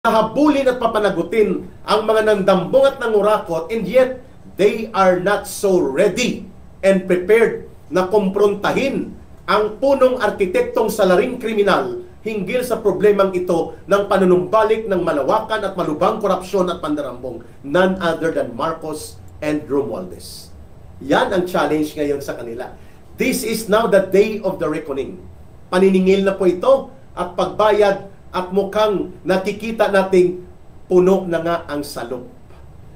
Habulin at papanagutin ang mga nandambong at nangurakot, and yet they are not so ready and prepared na kumprontahin ang punong arkitektong salaring kriminal hinggil sa problemang ito ng panunumbalik ng malawakan at malubhang korupsyon at pandarambong, none other than Marcos and Romualdez. Yan ang challenge ngayon sa kanila. This is now the day of the reckoning. Paniningil na po ito at pagbayad, at mukhang nakikita nating puno na nga ang salop.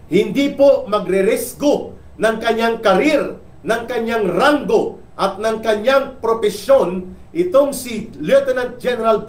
Hindi po magre-resgo ng kanyang karir, ng kanyang ranggo, at ng kanyang propesyon itong si Lieutenant General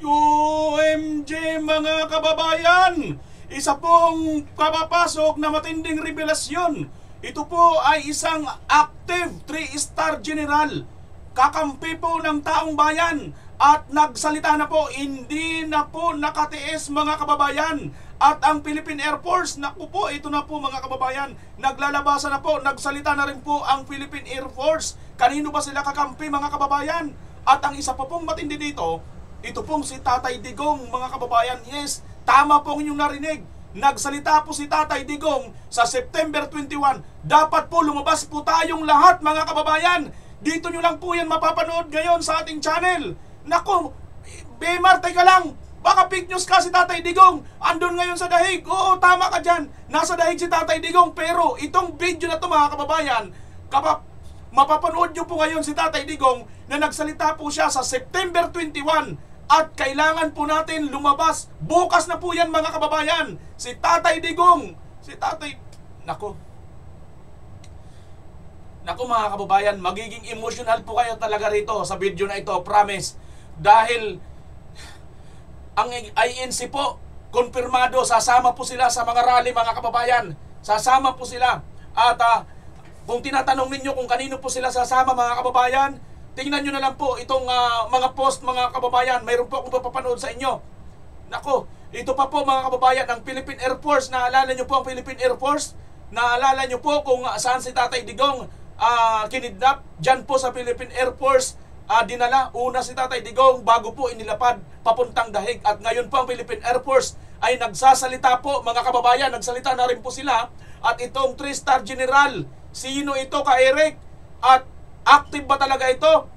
OMG mga kababayan! Isa pong kapapasok na matinding revelasyon. Ito po ay isang active 3-star general, kakampi po ng taong bayan, at nagsalita na po, hindi na po nakatiis mga kababayan. At ang Philippine Air Force, naku po, ito na po mga kababayan, naglalabasan na po, nagsalita na rin po ang Philippine Air Force. Kanino ba sila kakampi mga kababayan? At ang isa pa pong matindi dito, ito pong si Tatay Digong mga kababayan. Yes, tama po inyong narinig. Nagsalita po si Tatay Digong sa September 21. Dapat po lumabas po tayong lahat mga kababayan. Dito nyo lang po yan mapapanood ngayon sa ating channel. Naku, Bemar, teka lang. Baka fake news ka si Tatay Digong. Andun ngayon sa dahig. Oo, tama ka dyan. Nasa dahig si Tatay Digong. Pero itong video na to mga kababayan, mapapanood nyo po ngayon si Tatay Digong na nagsalita po siya sa September 21. At kailangan po natin lumabas. Bukas na po yan mga kababayan. Si Tatay Digong. Si Tatay... Naku mga kababayan, magiging emotional po kayo talaga rito sa video na ito, promise. Dahil ang INC po, konfirmado, sasama po sila sa mga rally mga kababayan. Sasama po sila. At kung tinatanong ninyo kung kanino po sila sasama mga kababayan, tingnan nyo na lang po itong mga post mga kababayan. Mayroon po akong papapanood sa inyo. Nako, ito pa po mga kababayan, ang Philippine Air Force. Naalala nyo po ang Philippine Air Force? Naalala nyo po kung saan si Tatay Digong kinidnap? Dyan po sa Philippine Air Force dinala. Una si Tatay Digong bago po inilapad papuntang dahig. At ngayon po ang Philippine Air Force ay nagsasalita po mga kababayan. Nagsalita na rin po sila. At itong 3-star general, sino ito ka Eric? At active ba talaga ito?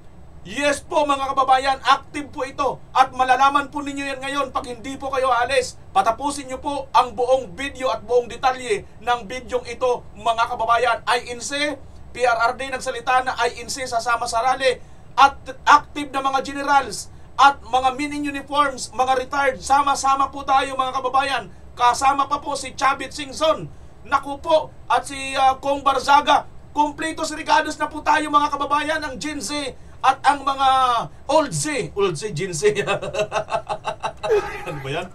Yes po mga kababayan, active po ito. At malalaman po ninyo yan ngayon pag hindi po kayo alis. Patapusin nyo po ang buong video at buong detalye ng bidyong ito mga kababayan. INC, PRRD nagsalita na INC sasama sa rally. At active na mga generals at mga men in uniforms, mga retired, sama-sama po tayo mga kababayan. Kasama pa po si Chavit Singson, naku po, at si Kong Barzaga. Kompleto si Ricados na po tayo mga kababayan, ang Gen Z at ang mga Old Z, Gen Z. Ano ba yan?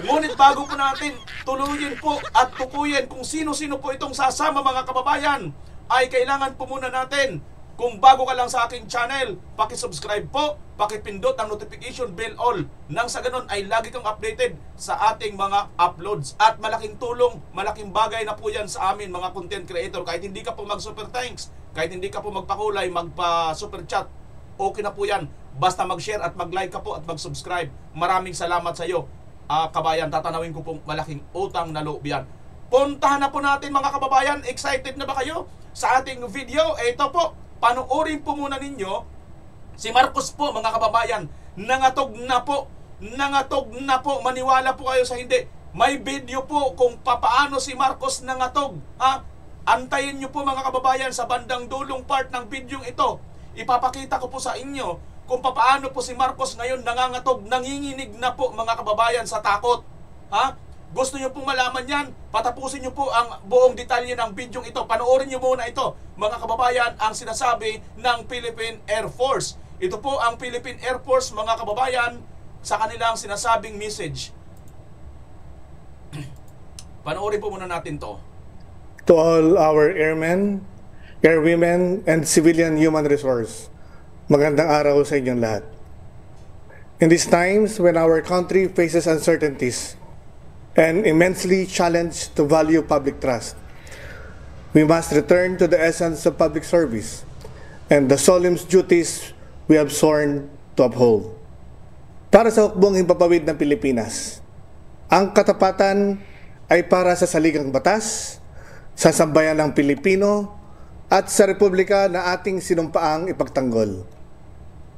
Ngunit bago po natin tuluyin po at tukuyin kung sino-sino po itong sasama mga kababayan, ay kailangan po muna natin, kung bago ka lang sa aking channel, pakisubscribe po, pakipindot ang notification bell all, nang sa ganun ay lagi kang updated sa ating mga uploads. At malaking tulong, malaking bagay na po yan sa amin mga content creator. Kahit hindi ka po mag super thanks, kahit hindi ka po magpakulay, magpa super chat, okay na po yan. Basta mag-share at mag-like ka po at mag-subscribe. Maraming salamat sa iyo kabayan. Tatanawin ko pong malaking utang na loob yan. Puntahan na po natin mga kababayan. Excited na ba kayo sa ating video? Ito po, panoorin po muna ninyo si Marcos po mga kababayan. Nangatog na po, maniwala po kayo sa hindi. May video po kung papaano si Marcos nangatog. Antayin nyo po mga kababayan sa bandang dulong part ng video ito. Ipapakita ko po sa inyo kung papaano po si Marcos ngayon nangangatog, nanginginig na po mga kababayan sa takot. Gusto nyo pong malaman yan? Patapusin nyo po ang buong detalye ng video ito. Panoorin nyo muna ito, mga kababayan, ang sinasabi ng Philippine Air Force. Ito po ang Philippine Air Force, mga kababayan, sa kanilang sinasabing message. Panoorin po muna natin to. To all our airmen, airwomen, and civilian human resource, magandang araw sa inyong lahat. In these times when our country faces uncertainties, and immensely challenged to value public trust, we must return to the essence of public service and the solemn duties we have sworn to uphold. para sa hukbong himpapawid ng Pilipinas. Ang katapatan ay para sa saligang batas, sa sambayan ng Pilipino, at sa republika na ating sinumpaang ipagtanggol.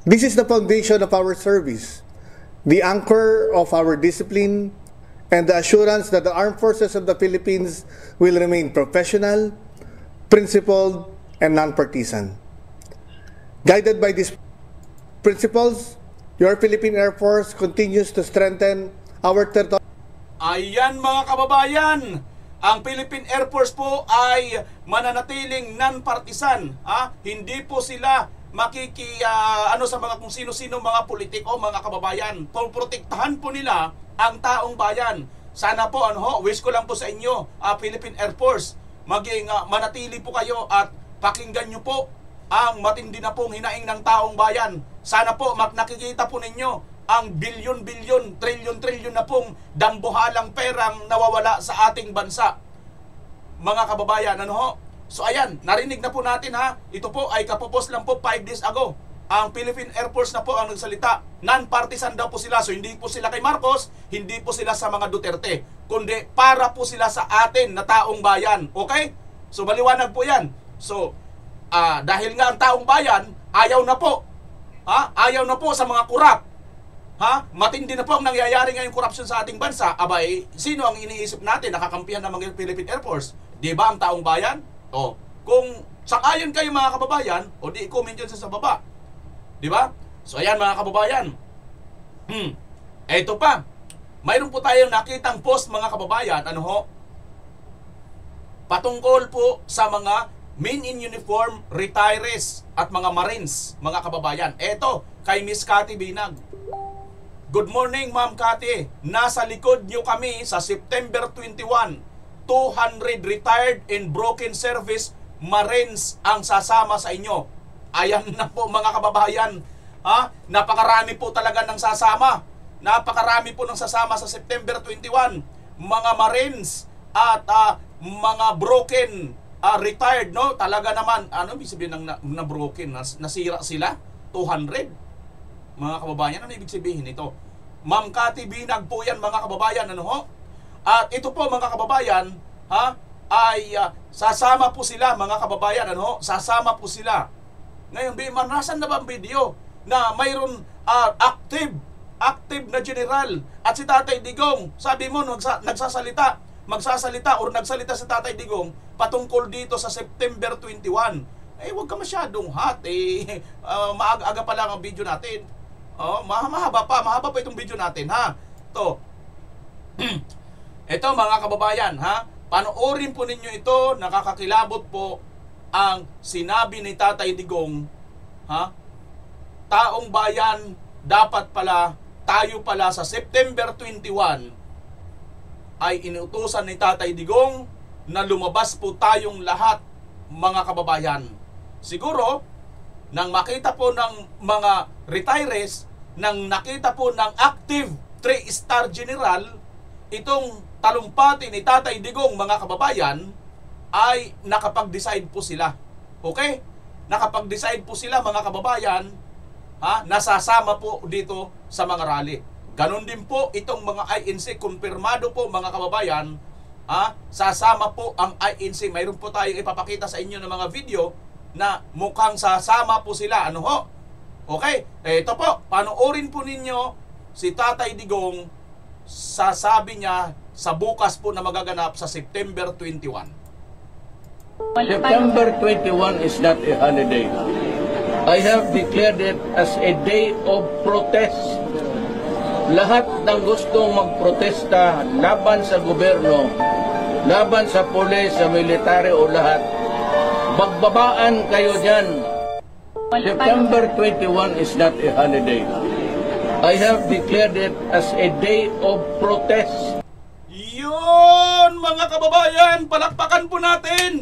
This is the foundation of our service, the anchor of our discipline, and the assurance that the armed forces of the Philippines will remain professional, principled, and non-partisan. Guided by these principles, your Philippine Air Force continues to strengthen our territory. Ayan mga kababayan, ang Philippine Air Force po ay mananatiling non-partisan. Hindi po sila sa mga kung sino-sino mga politiko, mga kababayan. Protektahan po nila ang taong bayan. Sana po, wish ko lang po sa inyo, Philippine Air Force, maging manatili po kayo at pakinggan nyo po ang matindi na pong hinaing ng taong bayan. Sana po nakikita po ninyo ang bilyon-bilyon, trilyon-trilyon na pong dambuhalang perang nawawala sa ating bansa. Mga kababayan, So ayan, narinig na po natin ito po ay kapopos lang po 5 days ago. Ang Philippine Air Force na po ang nagsalita. Non-partisan daw po sila. So hindi po sila kay Marcos, hindi po sila sa mga Duterte, kundi para po sila sa atin na taong bayan. Okay? So maliwanag po yan. So dahil nga ang taong bayan ayaw na po. Ayaw na po sa mga kurap. Matindi na po ang nangyayari ngayong korupsyon sa ating bansa. Abay, sino ang iniisip natin nakakampihan ng mga Philippine Air Force? Di ba ang taong bayan? Kung sang-ayon kayo mga kababayan, di i-comment yun sa baba. Di ba? So ayan mga kababayan. Eto pa. Mayroon po tayong nakitang post mga kababayan, patungkol po sa mga men in uniform retirees at mga Marines, mga kababayan. Eto, kay Miss Cathy Binag. Good morning, Ma'am Cathy. Nasa likod nyo kami sa September 21. 200 retired and broken service Marines ang sasama sa inyo. Ayan na po mga kababayan. Napakarami po talaga ng sasama. Napakarami po ng sasama sa September 21. Mga Marines at mga broken, retired, Talaga naman, ibig sabihin ng broken? Nasira sila? 200? Mga kababayan, ano ibig sabihin ito? Ma'am Cathy Binag po yan mga kababayan, At ito po mga kababayan, ay sasama po sila mga kababayan, Sasama po sila. Ngayon, nasan na ba ang video na mayroon active na general at si Tatay Digong, sabi mo magsasalita si Tatay Digong patungkol dito sa September 21. Huwag ka masyadong hot, maaga-aga pa lang ang video natin. Mahaba pa itong video natin, Ito mga kababayan, panoorin po ninyo ito, nakakakilabot po ang sinabi ni Tatay Digong, taong bayan, dapat pala, tayo pala sa September 21 ay inutusan ni Tatay Digong na lumabas po tayong lahat, mga kababayan. Siguro, nang makita po ng mga retirees, nang nakita po ng active 3-star general, itong talumpati ni Tatay Digong, mga kababayan, ay nakapag-decide po sila. Okay? Nakapag-decide po sila, mga kababayan, nasasama po dito sa mga rally. Ganon din po itong mga INC, kumpirmado po mga kababayan, sasama po ang INC. Mayroon po tayong ipapakita sa inyo ng mga video na mukhang sasama po sila. Okay? Ito po, panoorin po ninyo si Tatay Digong, sasabi niya sa bukas po na magaganap sa September 21. September 21 is not a holiday. I have declared it as a day of protest. Lahat ng gustong magprotesta laban sa gobyerno, laban sa pulis, sa military o lahat, magbabaan kayo dyan. September 21 is not a holiday. I have declared it as a day of protest. Yun, mga kababayan, palakpakan po natin.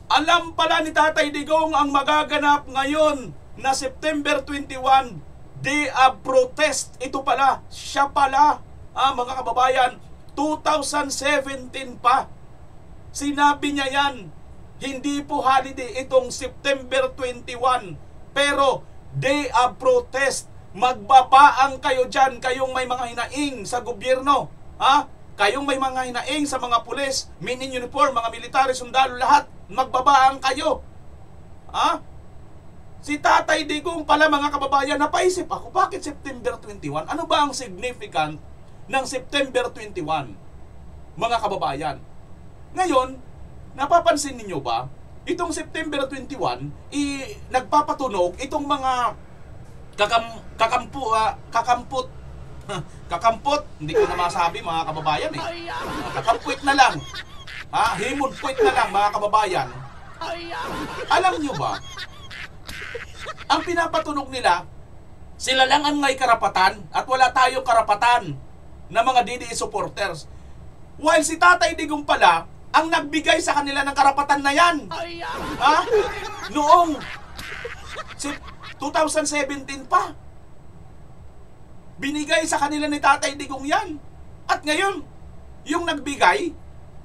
Alam pala ni Tatay Digong ang magaganap ngayon na September 21, Day of Protest. Ito pala, siya pala, mga kababayan, 2017 pa. Sinabi niya yan, hindi po holiday itong September 21, pero Day of Protest Magbabaang kayo dyan, kayong may mga hinaing sa gobyerno. Ha? Kayong may mga hinaing sa mga pulis, men in uniform, mga military, sundalo, lahat. Magbabaang kayo. Ha? Si Tatay Digong pala, mga kababayan, napaisip ako, bakit September 21? Ano ba ang significant ng September 21? Mga kababayan. Ngayon, napapansin ninyo ba, itong September 21, nagpapatunog itong mga kakampot, hindi ko na masabi mga kababayan eh. Kakampuit na lang. Ha? Himudpuit na lang mga kababayan. Alam nyo ba, ang pinapatunog nila, sila lang ang may karapatan at wala tayong karapatan na mga DDS supporters. While si Tatay Digong pala, ang nagbigay sa kanila ng karapatan na yan. Ha? Noong 2017 pa. Binigay sa kanila ni Tatay Digong yan. At ngayon, yung nagbigay,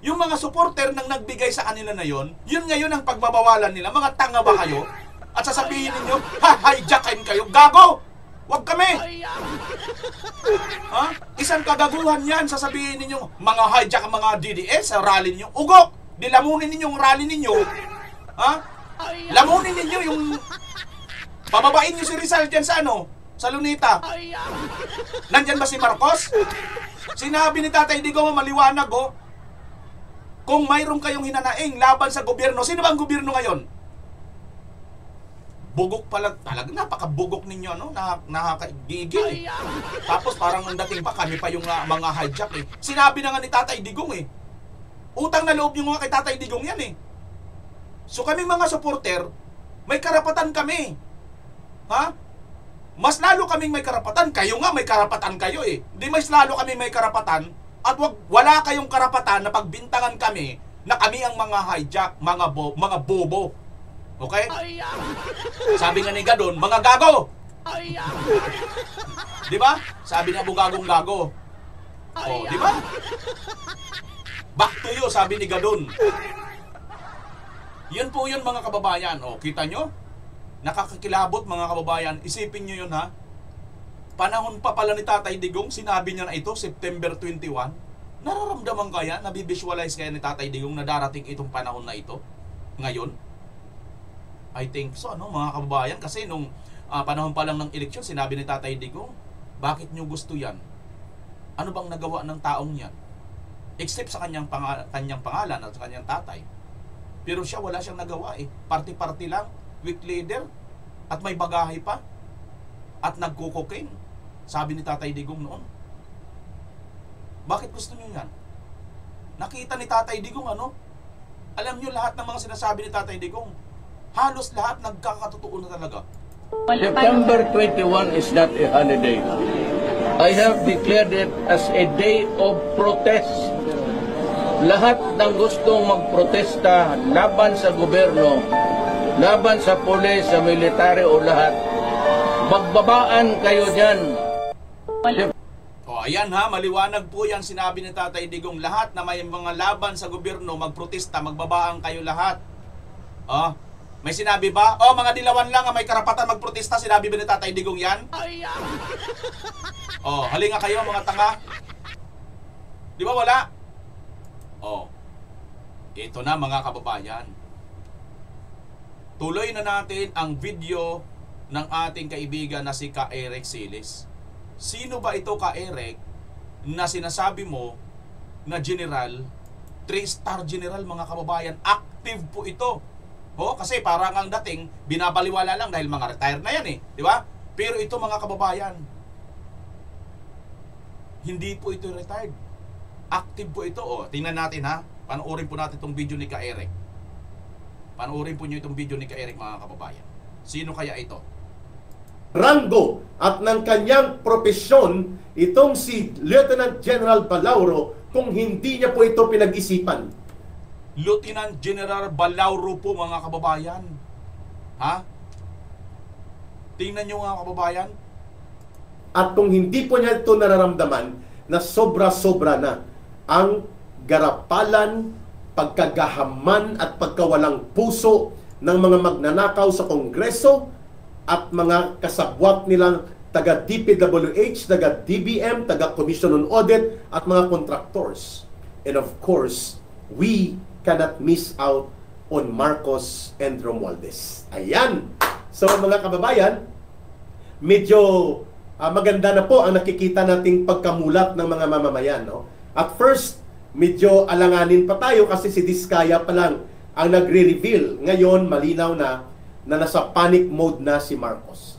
yung mga supporter nang nagbigay sa kanila na yon, yun ngayon ang pagbabawalan nila. Mga tanga ba kayo? At sasabihin ninyo, hijackin kayo. Gago! Huwag kami! Ha? Isang kagaguhan yan. Sasabihin ninyo, mga hijack ang mga DDS sa rally ninyo. Ugok! Dilamunin ninyo yung rally ninyo. Ha? Lamunin ninyo yung... Pababain nyo si Rizal dyan sa ano? Sa Lunita. Nandyan ba si Marcos? Sinabi ni Tatay Digong maliwanag, oh. Kung mayroon kayong hinanaing laban sa gobyerno, sino ba ang gobyerno ngayon? Bugok pala, talaga napakabugok ninyo, no? Nakakagigil eh. Tapos parang ang dating pa, kami pa yung mga hijack eh. Sinabi na nga ni Tatay Digong eh. Utang na loob yung mga kay Tatay Digong yan eh. So kami mga supporter, may karapatan kami. Ha? Mas lalo kaming may karapatan. Kayo nga may karapatan kayo eh. Di mas lalo kami may karapatan at wala kayong karapatan na pagbintangan kami na kami ang mga hijack, mga bobo. Okay? Sabi nga ni Gadon, mga gago. Di ba? Sabi niya bugagong gago. Oh, di ba? Back to you, sabi ni Gadon. Yun po yun mga kababayan. Oh, kita nyo? Nakakakilabot mga kababayan. Isipin nyo yun ha. Panahon pa pala ni Tatay Digong, sinabi niya na ito, September 21. Nararamdaman kaya, nabivisualize kaya ni Tatay Digong na darating itong panahon na ito? Ngayon? I think so, ano mga kababayan. Kasi nung panahon pa lang ng eleksyon, sinabi ni Tatay Digong, bakit nyo gusto yan? Ano bang nagawa ng taong yan? Except sa kanyang pangalan at sa kanyang tatay. Pero siya wala siyang nagawa eh. Party-party lang, weak leader, at may bagahe pa, at nagko-cocaine. Sabi ni Tatay Digong noon. Bakit gusto niyo yan? Nakita ni Tatay Digong ano? Alam niyo lahat ng mga sinasabi ni Tatay Digong, halos lahat nagkakatotoo na talaga. September 21 is not a holiday. I have declared it as a day of protest. Lahat ng gustong magprotesta laban sa gobyerno, laban sa pulis, sa military o lahat, magbabaan kayo dyan. O ayan ha, maliwanag po yan sinabi ni Tatay Digong. Lahat na may mga laban sa gobyerno, magprotesta, magbabaan kayo lahat. O, may sinabi ba? O, mga dilawan lang ang may karapatan magprotesta, sinabi ba ni Tatay Digong yan? O, halinga kayo mga tanga. Di ba wala? O, ito na mga kababayan. Tuloy na natin ang video ng ating kaibigan na si Ka Eric Silis. Sino ba ito Ka Eric na sinasabi mo na general, 3-star general mga kababayan? Active po ito. O, kasi parang ang dating binabaliwala lang dahil mga retired na yan eh. Di ba? Pero ito mga kababayan, hindi po ito retired. Active po ito. O, tingnan natin ha. Panoorin po natin itong video ni Ka Eric. Panoorin po nyo itong video ni Ka Eric mga kababayan. Sino kaya ito? Rango at ng kanyang propesyon itong si Lieutenant General Balauro kung hindi niya po ito pinag-isipan. Lieutenant General Balauro po mga kababayan. Ha? Tingnan nyo mga kababayan. At kung hindi po niya ito nararamdaman na sobra-sobra na ang garapalan, pagkagahaman at pagkawalang puso ng mga magnanakaw sa Kongreso at mga kasabwat nilang taga DPWH, taga DBM, taga Commission on Audit, at mga contractors. And of course, we cannot miss out on Marcos and Romualdez. Ayan! So mga kababayan, medyo maganda na po ang nakikita nating pagkamulat ng mga mamamayan. No? At first, medyo alanganin pa tayo kasi si Diskaya pa lang ang nagre-reveal. Ngayon, malinaw na nasa panic mode na si Marcos.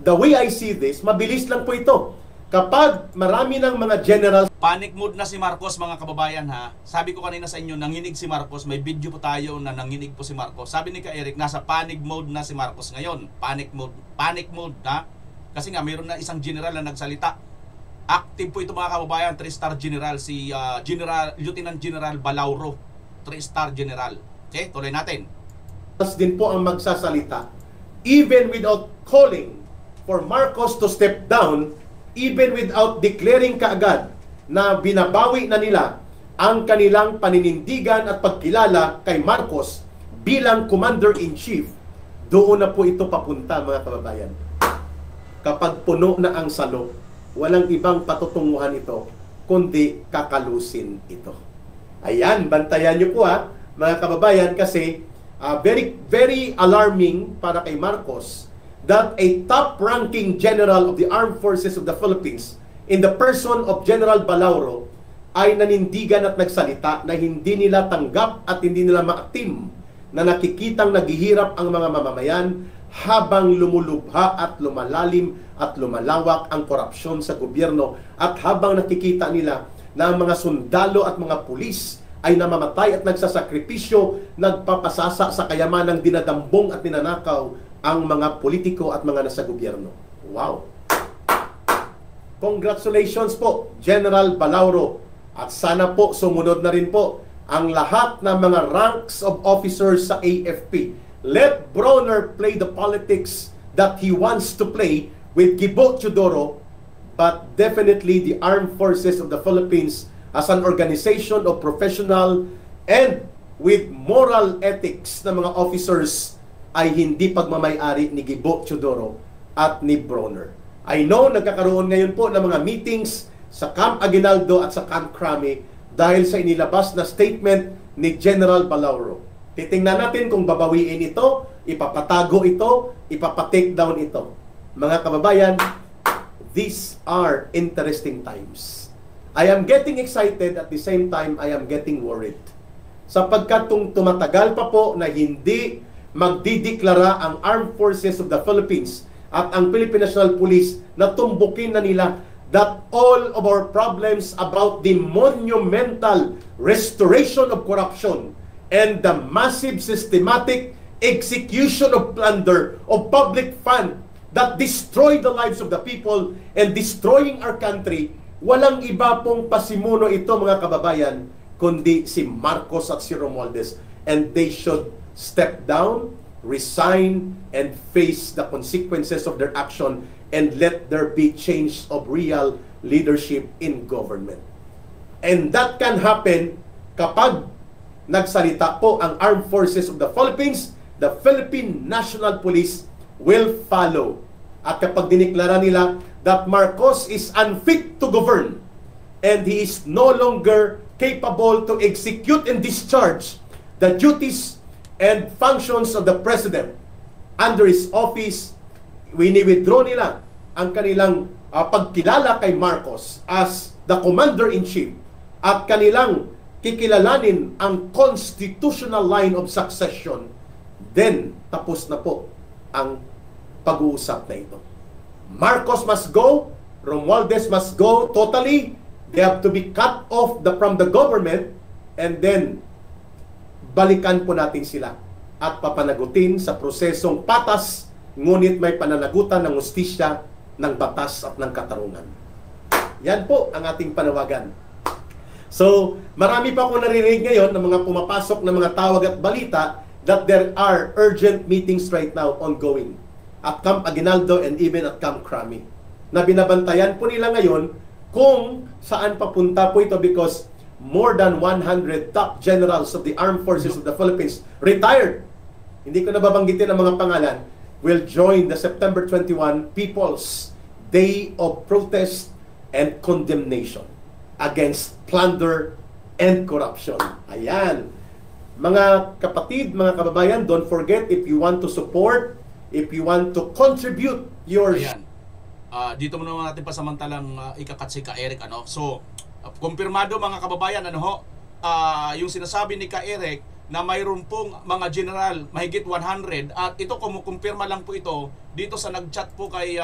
The way I see this, mabilis lang po ito. Kapag marami ng mga generals... Panic mode na si Marcos, mga kababayan ha. Sabi ko kanina sa inyo, nanginig si Marcos. May video po tayo na nanginig po si Marcos. Sabi ni Ka Eric, nasa panic mode na si Marcos ngayon. Panic mode na. Kasi nga, mayroon na isang general na nagsalita. Active po ito mga kababayan, 3-star general, si Lieutenant General Balauro. 3-star general. Okay, tuloy natin. Din po ang magsasalita. Even without calling for Marcos to step down, even without declaring kaagad na binabawi na nila ang kanilang paninindigan at pagkilala kay Marcos bilang Commander-in-Chief, doon na po ito papunta mga kababayan. Kapag puno na ang salo, walang ibang patutunguhan ito, kundi kakalusin ito. Ayan, bantayan nyo po mga kababayan, kasi very, very alarming para kay Marcos that a top-ranking general of the Armed Forces of the Philippines in the person of General Balauro ay nanindigan at nagsalita na hindi nila tanggap at hindi nila maatim na nakikitang naghihirap ang mga mamamayan habang lumulubha at lumalalim at lumalawak ang korupsyon sa gobyerno, at habang nakikita nila na ang mga sundalo at mga pulis ay namamatay at nagsasakripisyo, nagpapasasa sa kayamanang dinadambong at ninanakaw ang mga politiko at mga nasa gobyerno. Wow! Congratulations po, General Balauro. At sana po sumunod na rin po ang lahat ng mga ranks of officers sa AFP. Let Bronner play the politics that he wants to play with Gibo Teodoro, but definitely the Armed Forces of the Philippines as an organization of professional and with moral ethics na mga officers ay hindi pagmamay-ari ni Gibo Teodoro at ni Bronner. I know nagkakaroon ngayon po ng mga meetings sa Camp Aguinaldo at sa Camp Crame dahil sa inilabas na statement ni General Balauro. Titingnan natin kung babawiin ito, ipapatago ito, ipapatake down ito. Mga kababayan, these are interesting times. I am getting excited, at the same time I am getting worried. Sapagkat tumatagal pa po na hindi magdideklara ang Armed Forces of the Philippines at ang Philippine National Police na tumbukin na nila that all of our problems about the monumental restoration of corruption and the massive systematic execution of plunder of public fund that destroy the lives of the people and destroying our country, walang iba pong pasimuno ito mga kababayan, kundi si Marcos at si Romualdez. And they should step down, resign, and face the consequences of their action, and let there be change of real leadership in government. And that can happen kapag nagsalita po ang Armed Forces of the Philippines, the Philippine National Police will follow. At kapag diniklara nila that Marcos is unfit to govern and he is no longer capable to execute and discharge the duties and functions of the President under his office, wini-withdraw nila ang kanilang pagkilala kay Marcos as the Commander-in-Chief at kanilang kikilalanin ang constitutional line of succession, then tapos na po ang pag-uusap na ito. Marcos must go, Romualdez must go totally, they have to be cut off from the government, and then balikan po natin sila at papanagutin sa prosesong patas, ngunit may pananagutan ng hustisya, ng batas at ng katarungan. Yan po ang ating panawagan. So, marami pa ako narinig ngayon ng mga pumapasok na mga tawag at balita that there are urgent meetings right now ongoing at Camp Aguinaldo and even at Camp Crame, na binabantayan po nila ngayon kung saan papunta po ito, because more than 100 top generals of the Armed Forces of the Philippines retired, hindi ko nababanggitin ang mga pangalan, will join the September 21 People's day of protest and condemnation against plunder and corruption. Ayan. Mga kapatid, mga kababayan, don't forget, if you want to support, if you want to contribute your... Ayan. Dito muna natin pasamantalang ikakat si Ka Eric, ano. So, kumpirmado mga kababayan, ano ho, yung sinasabi ni Ka Eric na mayroon pong mga general mahigit 100, at ito kumukumpirma lang po ito dito sa nagchat po kay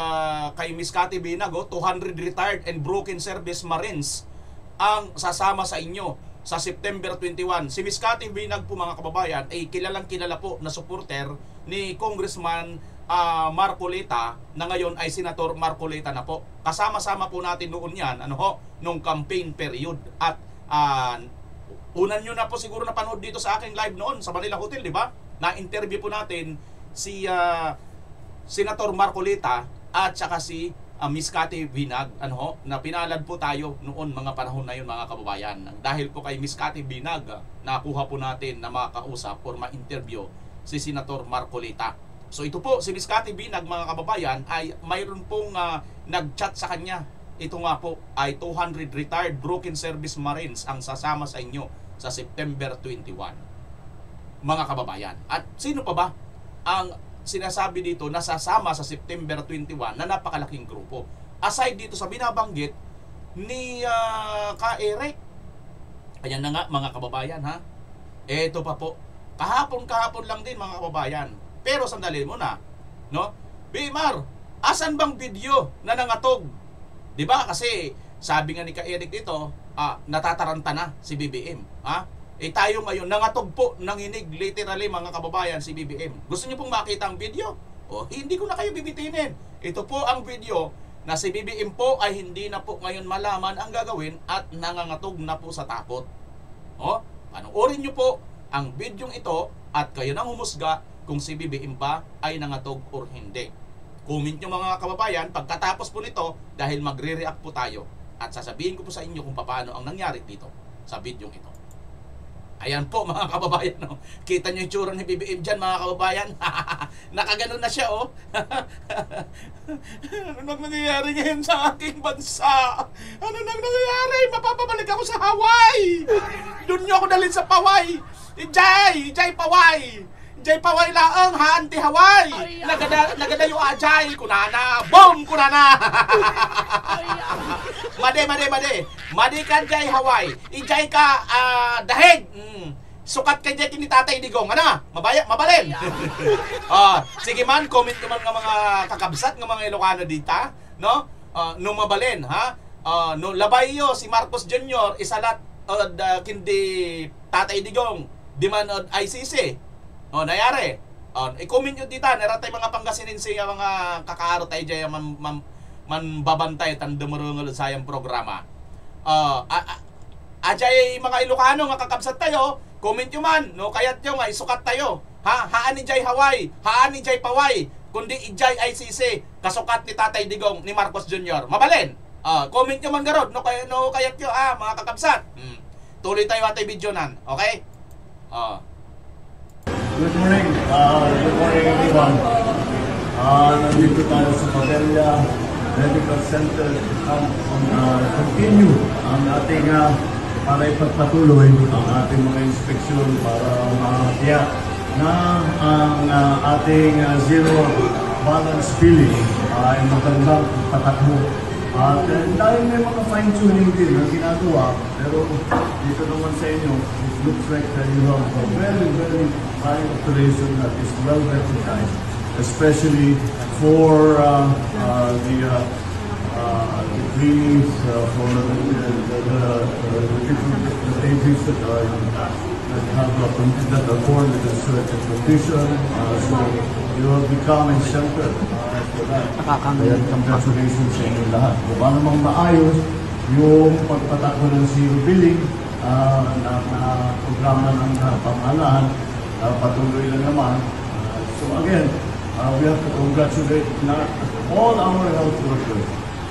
Miss Cathy Binag, 200 retired and broken service Marines ang sasama sa inyo sa September 21. Si Miss Cathy Binag po mga kababayan ay kilalang kilala po na supporter ni Congressman Marcoleta, na ngayon ay Senator Marcoleta na po. Kasama-sama po natin noon yan, ano ho, nung campaign period. At unan nyo na po siguro napanood dito sa aking live noon sa Manila Hotel, di ba? Na-interview po natin si Senator Marcoleta at saka si Miss Cathy Binag, ano ho, na pinalad po tayo noon mga panahon na yun mga kababayan. Dahil po kay Miss Cathy Binag, nakuha po natin na makausap or ma-interview si Senator Marcoleta. So ito po, si Miss Cathy Binag mga kababayan, ay mayroon pong nag-chat sa kanya. Ito nga po ay 200 retired broken service Marines ang sasama sa inyo sa September 21. Mga kababayan. At sino pa ba ang sinasabi dito na sasama sa September 21 na napakalaking grupo? Aside dito sa binabanggit ni Ka Eric. Ayan na nga mga kababayan, ha. Ito pa po. Kahapon lang din mga kababayan. Pero sandali muna, no? Bimar, asan bang video na nangatog? 'Di ba? Kasi sabi nga ni Ka Eric dito, natataranta na si BBM, ha? Tayo ngayon nangatog po, nanginig literally mga kababayan si BBM. Gusto niyo pong makita ang video? Hindi ko na kayo bibitinin. Ito po ang video na si BBM po ay hindi na po ngayon malaman ang gagawin at nangangatog na po sa takot. Panoorin niyo po ang bidyong ito at kayo nang humusga kung si BBM ba ay nangatog or hindi. Comment nyo mga kababayan pagkatapos po nito, dahil magre-react po tayo at sasabihin ko po sa inyo kung paano ang nangyari dito sa bidyong ito. Ayan po mga kababayan, no? Kita nyo yung tsura ni BBM dyan mga kababayan. Nakaganon na siya, oh. Ano nang nangyayari ngayon sa aking bansa? Ano nang nangyayari? Mapapabalik ako sa Hawaii. Doon nyo ako dalhin sa Paway. Ijay Paway. Jay Paway laang ha anti Hawaii. Nagadayo ajay kunana. Boom kunana. Made. Madi kan jay Hawaii. Ijay ka dahig. Sukat kay jay ni Tatay Digong. Ano? Mabalin. Sige man, comment naman ng mga kakabsat ng mga Ilocano dita, no? No mabalin, ha? No labayo si Marcos Jr. isalat kindi Tatay Digong. Di man ICC. Nayari. I-comment nyo dita, naratay mga Pangasinin siya mga kakaaro tayo dyan, man babantay, tandamarungal sa yung programa. Ajay mga Ilocano, nga kakabsat tayo, comment nyo man, no, kaya't nyo nga, isukat tayo. Haan ni Jay Hawaii, haan ni Jay Paway, kundi ijay ICC, kasukat ni Tatay Digong, ni Marcos Jr. Mabalin. Comment nyo man garod, no, kaya't nyo, mga kakabsat. Tuloy tayo atay video nan, okay? Good morning everyone. Nandito tayo sa Padilla Medical Center to continue ang ating para ipagpatuloy ang ating mga inspeksyon para matiyak na ang ating zero balance billing ay magandang patakbo. At dahil may mga fine-tuning din na ginagawa, pero dito naman sa inyo, it looks like that you have a very, very high operation that is well recognized, especially for the cleanings for the different agencies that are born with a certain condition. So you have become a shelter for that. Kaya congratulations sa inyo lahat. Kung paano mang maayos yung pagpatakbo ng zero billing na programa ng pamahalaan, patuloy lang naman. So again, we have to congratulate all our health workers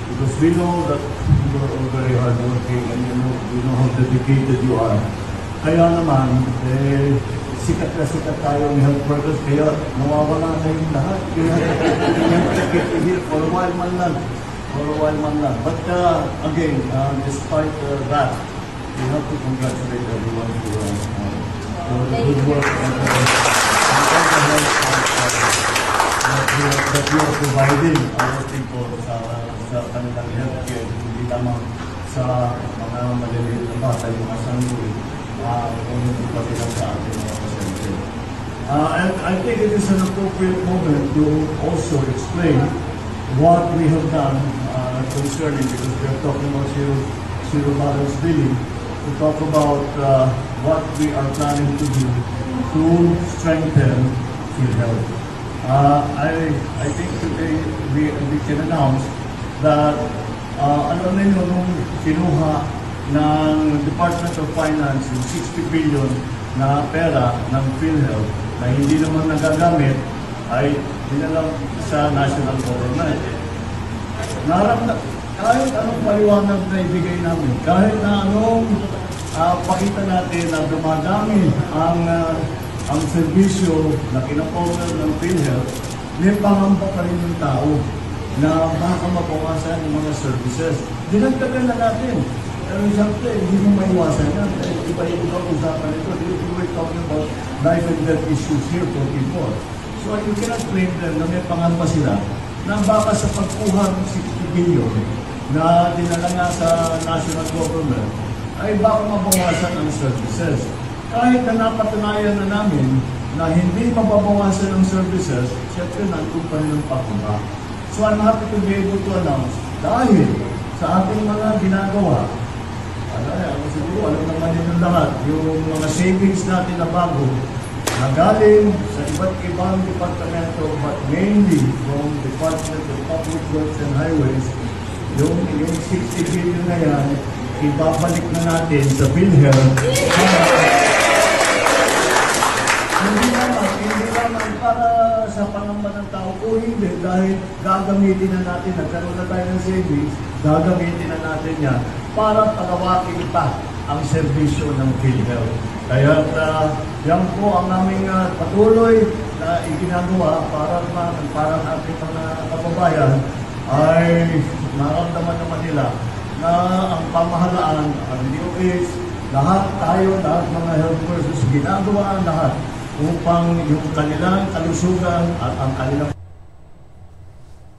because we know that you are all very hardworking and we know how dedicated you are. Kaya naman, sikat na sikat tayo ng health workers, kaya nawawala na yung lahat. Kaya check it here for a while man lang. for a while man lang. But again, despite that, we have to congratulate everyone for the good work and that we are providing our people sa kanilang healthcare, hindi lamang sa mga maliliit na bata, yung mga sanggol, kung hindi pa bilang sa ating mga pasyente. And I think it is an appropriate moment to also explain what we have done concerning, because we are talking about zero balance billing, to talk about what we are planning to do to strengthen PhilHealth. I think today we can announce that alam ninyo nung kinuha ng Department of Finance yung 60 billion na pera ng PhilHealth na hindi naman nagagamit ay dinalang sa national government. Kahit anong paliwanag na ibigay namin, kahit na anong pakita natin na dumadami ang serbisyo na kinapower ng PhilHealth, may pangamba pa rin ng tao na baka mabawasan ng mga services. Dinagdagan na natin. Pero siyempre, hindi mo maiwasan yan. Iba yung ibang usapan ito. We were talking about life and death issues here for people. So you cannot blame them na may pangamba sila na baka sa pagkuha ng 60 billion na dinala nga sa national government ay baka mabawasan ang services. Kahit na napatunayan na namin na hindi mababawasan ang services, siyempre nandun pa rin ang pakunga. So I'm happy to be able to announce dahil sa ating mga ginagawa, siguro alam naman din ng lahat, yung mga savings natin na bago na galing sa iba't ibang departamento, but mainly from Department of Public Works and Highways, yung 60 billion na yan, ibabalik na natin sa PhilHealth. Hindi naman para sa pangamba ng tao o hindi, dahil gagamitin na natin, nagkaroon na tayo ng savings, gagamitin na natin yan para palawakin pa ang serbisyo ng PhilHealth. Kaya yan po ang aming patuloy na iginagawa para ating mga kababayan ay maramdaman naman nila na ang pamahalaan, ang DOH, lahat mga health workers, ginagawa ang lahat upang yung kanilang kalusugan at ang kanilang...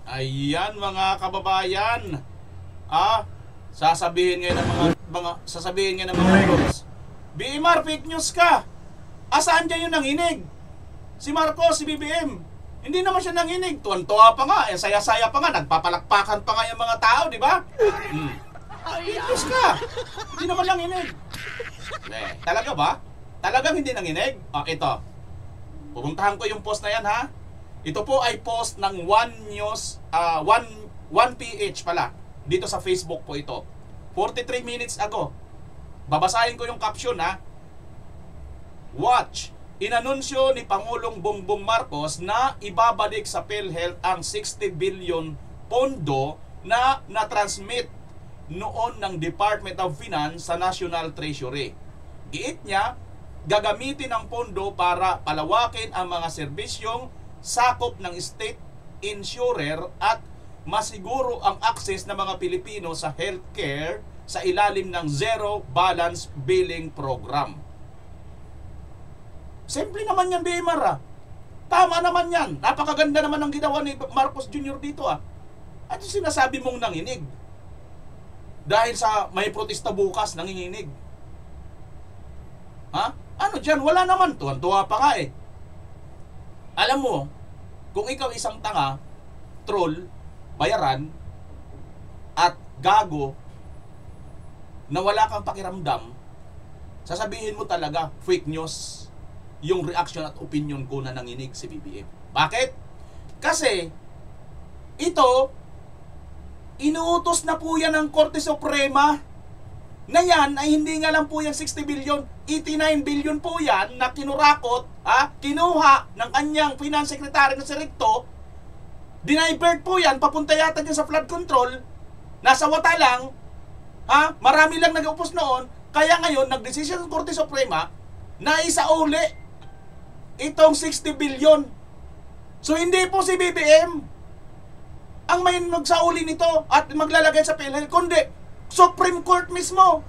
Ayan mga kababayan, sasabihin ngayon ng mga Marcos, BMR, fake news ka. Asaan dyan yung nanginig? Si Marcos, si BBM. Hindi naman siya nanginig. Tuwan-tuwa pa nga, saya-saya pa nga, nagpapalakpakan pa nga yung mga tao, di ba? Fake news ka. Hindi naman nanginig. Talaga ba? Talagang hindi nanginig? Ito. Pupuntahan ko yung post na yan, ha? Ito po ay post ng One News, 1PH pala. Dito sa Facebook po ito. 43 minutes ago. Babasahin ko yung caption, ha? Watch. Inanunsyo ni Pangulong Bongbong Marcos na ibabalik sa PhilHealth ang 60 billion pondo na na-transmit noon ng Department of Finance sa National Treasury. Giit niya, gagamitin ang pondo para palawakin ang mga serbisyong sakop ng state insurer at masiguro ang access ng mga Pilipino sa healthcare sa ilalim ng Zero Balance Billing Program. Simple naman yan, BMR. Tama naman yan. Napakaganda naman ang ginawa ni Marcos Jr. dito. At yung sinasabi mong nanginig. Dahil sa may protesta bukas, nanginginig. Ano dyan? Wala naman. Tuwan-tuwa pa nga eh. Alam mo, kung ikaw isang tanga, troll, bayaran, at gago, na wala kang pakiramdam, sasabihin mo talaga, fake news, yung reaction at opinion ko na nanginig si BBM. Bakit? Kasi, ito, inuutos na po yan ng Korte Suprema na yan ay hindi nga lang po yan 60 billion, 89 billion po yan na kinurakot, kinuha ng kanyang Finance Secretary na si Recto, dinivert po yan, papunta yata dyan sa flood control, nasa wata lang, marami lang nag-upos noon, kaya ngayon, nag-decision ng Korte Suprema na isauli itong 60 billion. So, hindi po si BBM ang may magsauli nito at maglalagay sa PhilHealth, kundi Supreme Court mismo.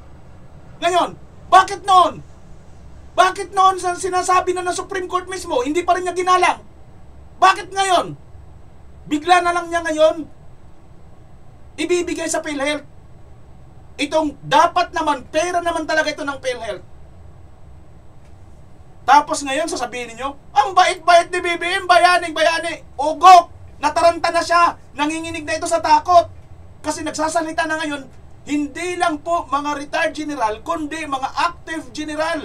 Ngayon, bakit noon? Bakit noon sinasabi na ng Supreme Court mismo, hindi pa rin niya ginalang? Bakit ngayon? Bigla na lang niya ngayon ibibigay sa PhilHealth. Itong dapat naman, pera naman talaga ito ng PhilHealth. Tapos ngayon, sasabihin niyo, ang bait-bait ni BBM, bayani. Ugok! Nataranta na siya. Nanginginig na ito sa takot. Kasi nagsasalita na ngayon, hindi lang po mga retired general, kundi mga active general.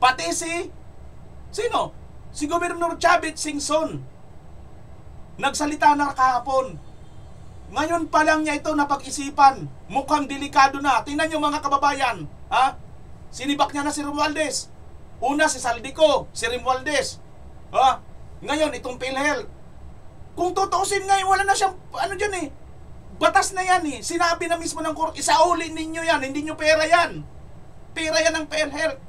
Pati sino? Si Governor Chavit Singson. Nagsalita na kahapon. Ngayon pa lang niya ito napag-isipan. Mukhang delikado na. Tingnan niyo mga kababayan. Ha? Sinibak niya na si Romualdez. Una si Saldico, si Romualdez. Ha? Ngayon, itong PhilHealth. Kung tutuusin ngayon, wala na siyang, dyan eh. Batas na yan eh. Sinabi na mismo ng court, isauli ninyo yan. Hindi nyo pera yan. Pera yan ng PhilHealth.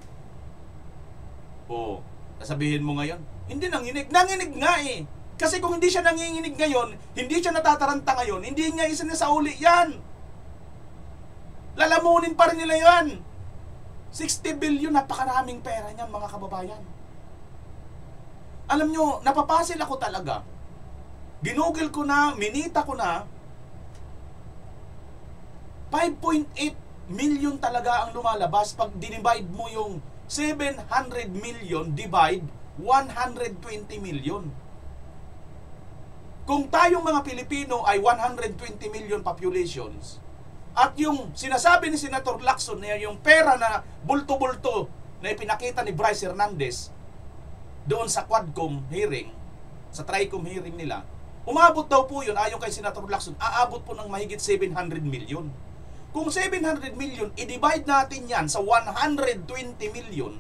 Oh, sasabihin mo ngayon, hindi nanginig. Nanginig nga eh. Kasi kung hindi siya nanginginig ngayon, hindi siya natataranta ngayon, hindi niya isinasauli yan. Lalamunin pa rin nila yan. 60 billion, napakaraming pera niyan mga kababayan. Alam nyo, napapasil ako talaga. Ginugol ko na, minita ko na, 5.8 million talaga ang lumalabas pag dinivide mo yung 700 million divide 120 million. Kung tayong mga Pilipino ay 120 million populations, at yung sinasabi ni Senator Lacson na yung pera na bulto-bulto na ipinakita ni Bryce Hernandez doon sa Quadcom hearing, sa Tricom hearing nila, umabot daw po yun, ayon kay Senator Lacson, aabot po ng mahigit 700 million. Kung 700 million, i-divide natin yan sa 120 million,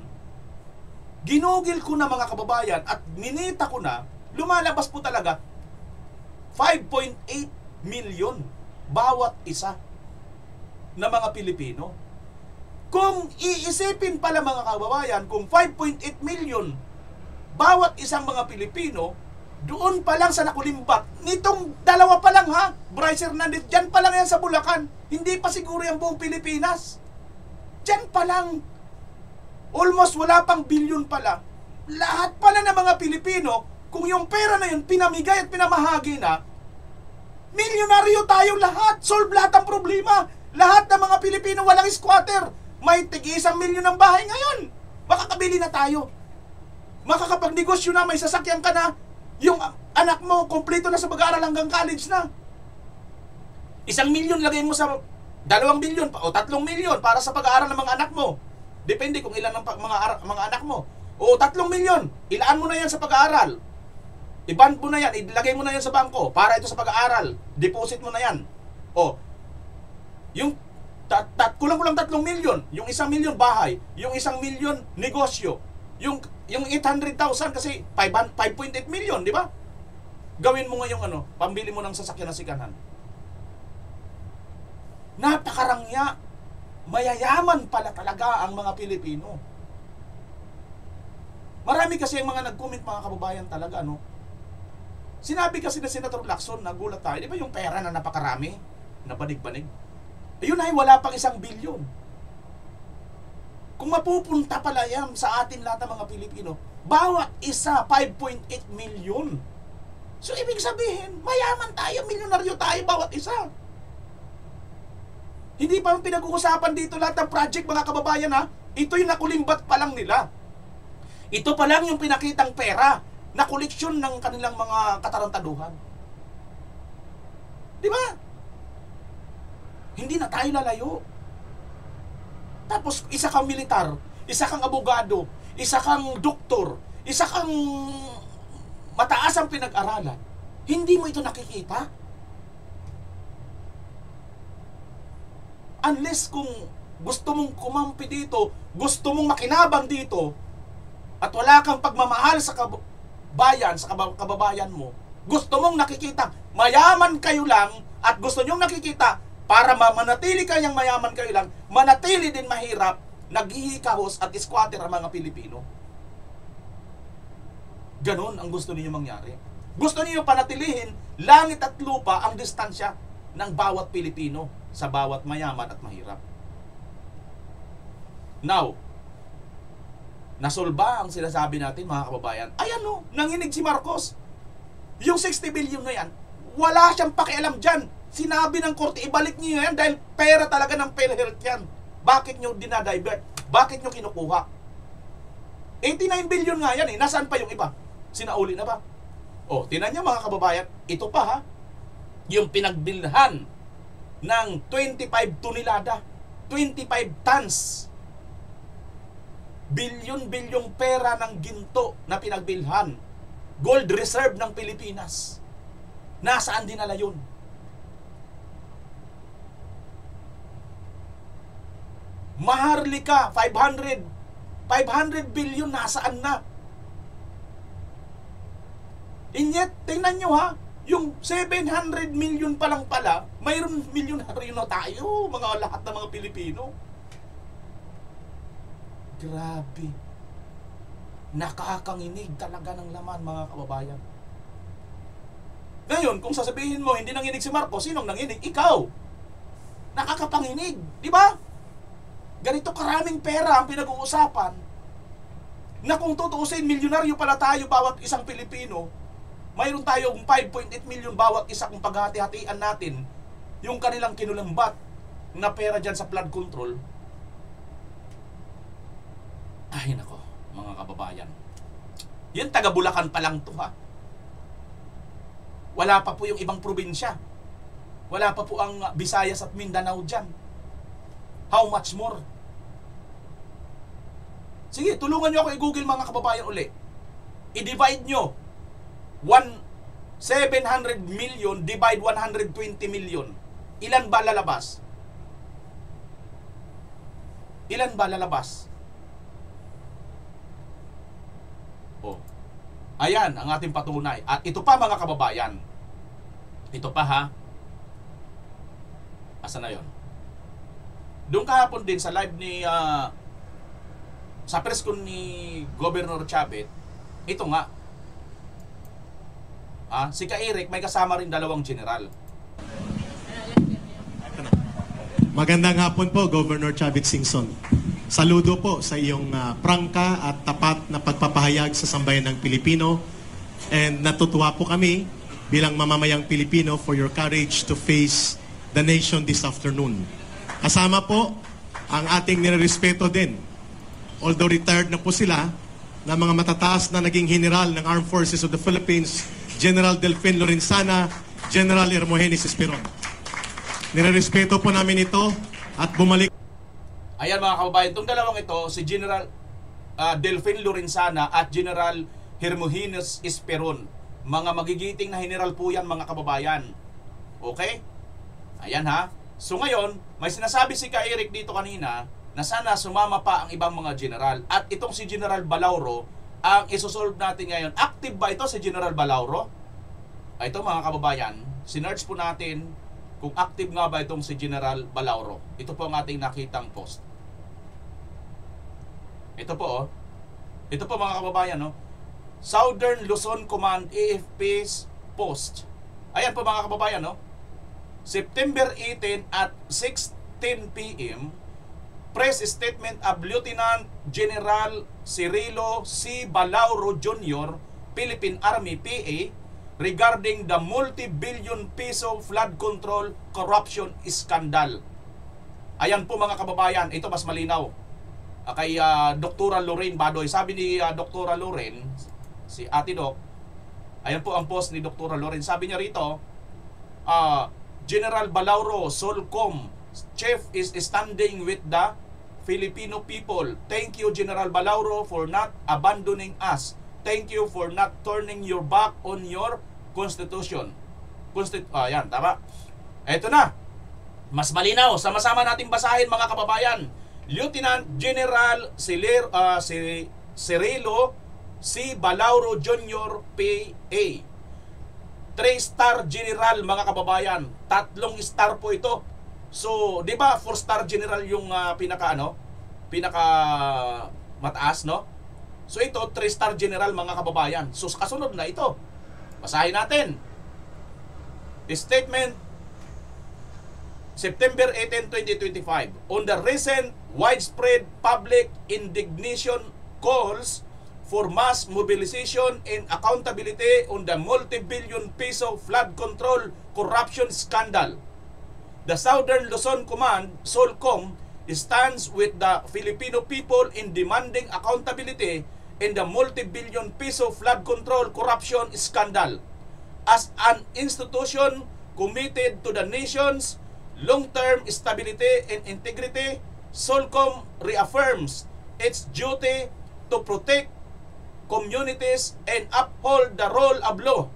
ginugil ko na mga kababayan at ninita ko na, lumalabas po talaga 5.8 million bawat isa na mga Pilipino. Kung iisipin pala mga kababayan, kung 5.8 million bawat isang mga Pilipino, doon pa lang sa nakulimbat, nitong dalawa pa lang ha, Bryce Hernandez, dyan pa lang yan sa Bulacan, hindi pa siguro yung buong Pilipinas. Dyan pa lang, almost wala pang bilyon pala. Lahat pala ng mga Pilipino, kung yung pera na yun pinamigay at pinamahagi na, milyonaryo tayo lahat, solve lahat ang problema. Lahat ng mga Pilipino walang squatter. May tig-1 milyon ng bahay ngayon. Makakabili na tayo. Makakapagnegosyo na, may sasakyan ka na. Yung anak mo, kompleto na sa pag-aaral hanggang college na. 1 milyon lagay mo sa 2 milyon o 3 milyon para sa pag-aaral ng mga anak mo. Depende kung ilan ang mga anak mo. O 3 milyon, ilaan mo na yan sa pag-aaral. I-band mo na yan, ilagay mo na yan sa bangko para ito sa pag-aaral. Deposit mo na yan. O, yung kulang-kulang 3 milyon, yung 1 milyon bahay, yung 1 milyon negosyo, yung 800,000 kasi 5.8 milyon, di ba? Gawin mo ngayong pambili mo ng sasakyan na sikanan. Napakarangya. Mayayaman pala talaga ang mga Pilipino. Marami kasi ang mga nag-comment mga kababayan talaga, Sinabi kasi na Senator Lacson, nagulat tayo, di ba yung pera na napakarami, nabanig-banig? Ayun ay wala pang 1 bilyon. Kung mapupunta pala yan sa atin lahat ng mga Pilipino, bawat isa 5.8 milyon. So ibig sabihin, mayaman tayo, milyonaryo tayo bawat isa. Hindi pa pinag-uusapan dito lahat ng project mga kababayan ha. Ito yung nakulimbat pa lang nila. Ito pa lang yung pinakitang pera na koleksyon ng kanilang mga katarantaduhan. Di ba? Hindi na tayo lalayo. Tapos isa kang militar, isa kang abogado, isa kang doktor, isa kang mataas ang pinag-aralan. Hindi mo ito nakikita? Unless kung gusto mong kumampi dito, gusto mong makinabang dito, at wala kang pagmamahal sa bayan, sa kababayan mo, gusto mong nakikita, mayaman kayo lang, at gusto nyong nakikita, para manatili kayang mayaman kayo lang, manatili din mahirap, naghihikahos at squatter ang mga Pilipino. Ganon ang gusto ninyo mangyari. Gusto niyo panatilihin langit at lupa ang distansya ng bawat Pilipino sa bawat mayaman at mahirap. Now, nasolba ang sinasabi natin mga kababayan. Ayan o, nanginig si Marcos. Yung 60 billion na yan, wala siyang pakialam dyan. Sinabi ng korte, ibalik niyo yan dahil pera talaga ng PhilHealth yan. Bakit nyo dinadivert? Bakit nyo kinukuha? 89 billion nga yan eh. Nasaan pa yung iba? Sinauli na ba? O, tinan niyo mga kababayan, ito pa ha, yung pinagbilhan ng 25 tonelada, 25 tons, bilyon-bilyong pera ng ginto na pinagbilhan, gold reserve ng Pilipinas. Nasaan dinala yun? Maharlika, 500 billion, nasaan na? And yet, tingnan nyo ha, yung 700 million pa lang pala, mayroon milyonaryo na tayo, mga lahat ng mga Pilipino. Grabe. Nakakanginig talaga ng laman, mga kababayan. Ngayon, kung sasabihin mo, hindi nanginig si Marcos, sinong nanginig? Ikaw. Nakakapanginig, di ba? Ganito karaming pera ang pinag-uusapan na kung tutuusin, milyonaryo pala tayo bawat isang Pilipino. Mayroon tayong 5.8 million bawat isa kung paghati-hatian natin yung kanilang kinulambat na pera dyan sa flood control. Ay nako, mga kababayan. Yung taga Bulacan pa lang to ha. Wala pa po yung ibang probinsya. Wala pa po ang Visayas at Mindanao dyan. How much more? Sige, tulungan nyo ako i-google mga kababayan uli. I-divide nyo 700 million divide 120 million. Ilan ba lalabas? Ilan ba lalabas? Oh. Ayan ang ating patunay. At ito pa mga kababayan. Ito pa ha. Asa na yon? Doon kahapon din sa live ni sa press con ni Governor Chavit, ito nga. Si Ka-Eric may kasama rin dalawang general. Magandang hapon po, Governor Chavit Singson. Saludo po sa iyong prangka at tapat na pagpapahayag sa sambayan ng Pilipino. And natutuwa po kami bilang mamamayang Pilipino for your courage to face the nation this afternoon. Kasama po ang ating nirerespeto din, although retired na po sila, na mga matataas na naging general ng Armed Forces of the Philippines, General Delfin Lorenzana, General Hermogenes Esperon. Nirerespeto po namin ito at bumalik. Ayan mga kababayan, itong dalawang ito, si General Delfin Lorenzana at General Hermogenes Esperon. Mga magigiting na general po yan mga kababayan. Okay? Ayan ha. So ngayon, may sinasabi si Ka-Eric dito kanina na sana sumama pa ang ibang mga general. At itong si General Balauro, ang isosolve natin ngayon. Active ba ito si General Balauro? Ito mga kababayan, sinerch po natin kung active nga ba itong si General Balauro. Ito po ang ating nakitang post. Ito po oh. Ito po mga kababayan no. Southern Luzon Command AFP's post. Ayan po mga kababayan no. September 18 at 6:10 PM, press statement of Lieutenant General Cirilo C. Balauro Jr., Philippine Army PA, regarding the multi-billion peso flood control corruption scandal. Ayan po mga kababayan, ito mas malinaw. Kay Dr. Lorraine Badoy. Sabi ni Dr. Lorraine, si Ate Doc, ayan po ang post ni Dr. Lorraine. Sabi niya rito, General Balauro, Solcom Chief is standing with the Filipino people. Thank you, General Balauro, for not abandoning us. Thank you for not turning your back on your Constitution. Ayan, tama. Eto na. Mas malinaw. Sama-sama nating basahin mga kababayan. Lieutenant General Cirilo C. Balauro Jr. PA. 3-star general mga kababayan. 3 star po ito. So, 'di ba 4-star general yung pinaka mataas, no? So ito 3-star general mga kababayan. So kasunod na ito. Basahin natin. Statement September 18, 2025. On the recent widespread public indignation calls for mass mobilization and accountability on the multi-billion peso flood control corruption scandal, the Southern Luzon Command, SOLCOM, stands with the Filipino people in demanding accountability in the multi-billion peso flood control corruption scandal. As an institution committed to the nation's long-term stability and integrity, SOLCOM reaffirms its duty to protect communities and uphold the rule of law.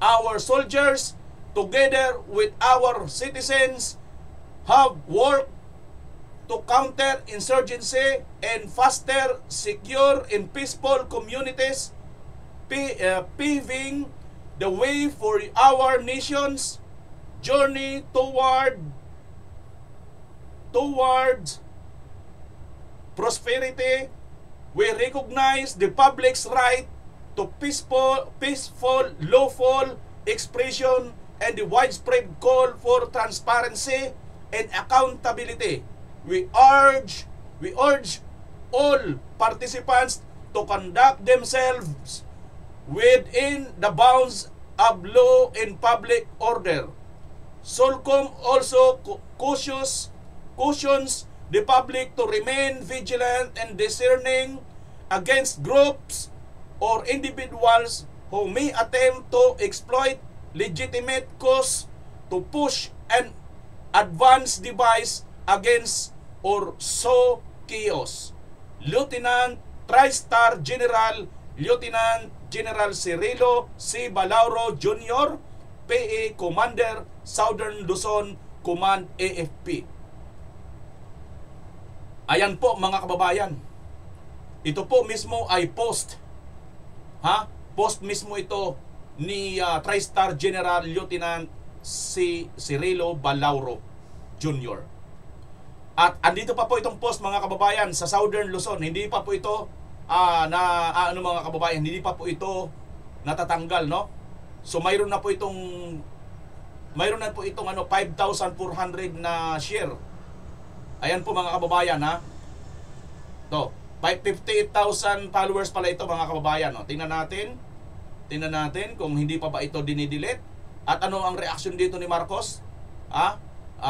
Our soldiers, together with our citizens, have worked to counter insurgency and foster secure and peaceful communities, paving the way for our nation's journey towards prosperity. We recognize the public's right to peaceful, lawful expression and the widespread call for transparency and accountability. We urge all participants to conduct themselves within the bounds of law and public order. SOLCOM also cautions the public to remain vigilant and discerning against groups or individuals who may attempt to exploit legitimate cause to push an advanced device against or sow chaos. Lieutenant Tri-Star General Lieutenant General Cirilo C. Balauro Jr., PA Commander, Southern Luzon Command, AFP. Ayan po mga kababayan. Ito po mismo ay post. Post mismo ito ni Tri-Star General Lieutenant C. Cirilo Balauro Jr. At andito pa po itong post mga kababayan sa Southern Luzon. Hindi pa po ito mga kababayan, hindi pa po ito natatanggal, no? So mayroon na po itong 5,400 na share. Ayan po mga kababayan, ha. To, 58,000 followers pala ito mga kababayan, no. Tingnan natin kung hindi pa ba ito dinidelete at ano ang reaction dito ni Marcos.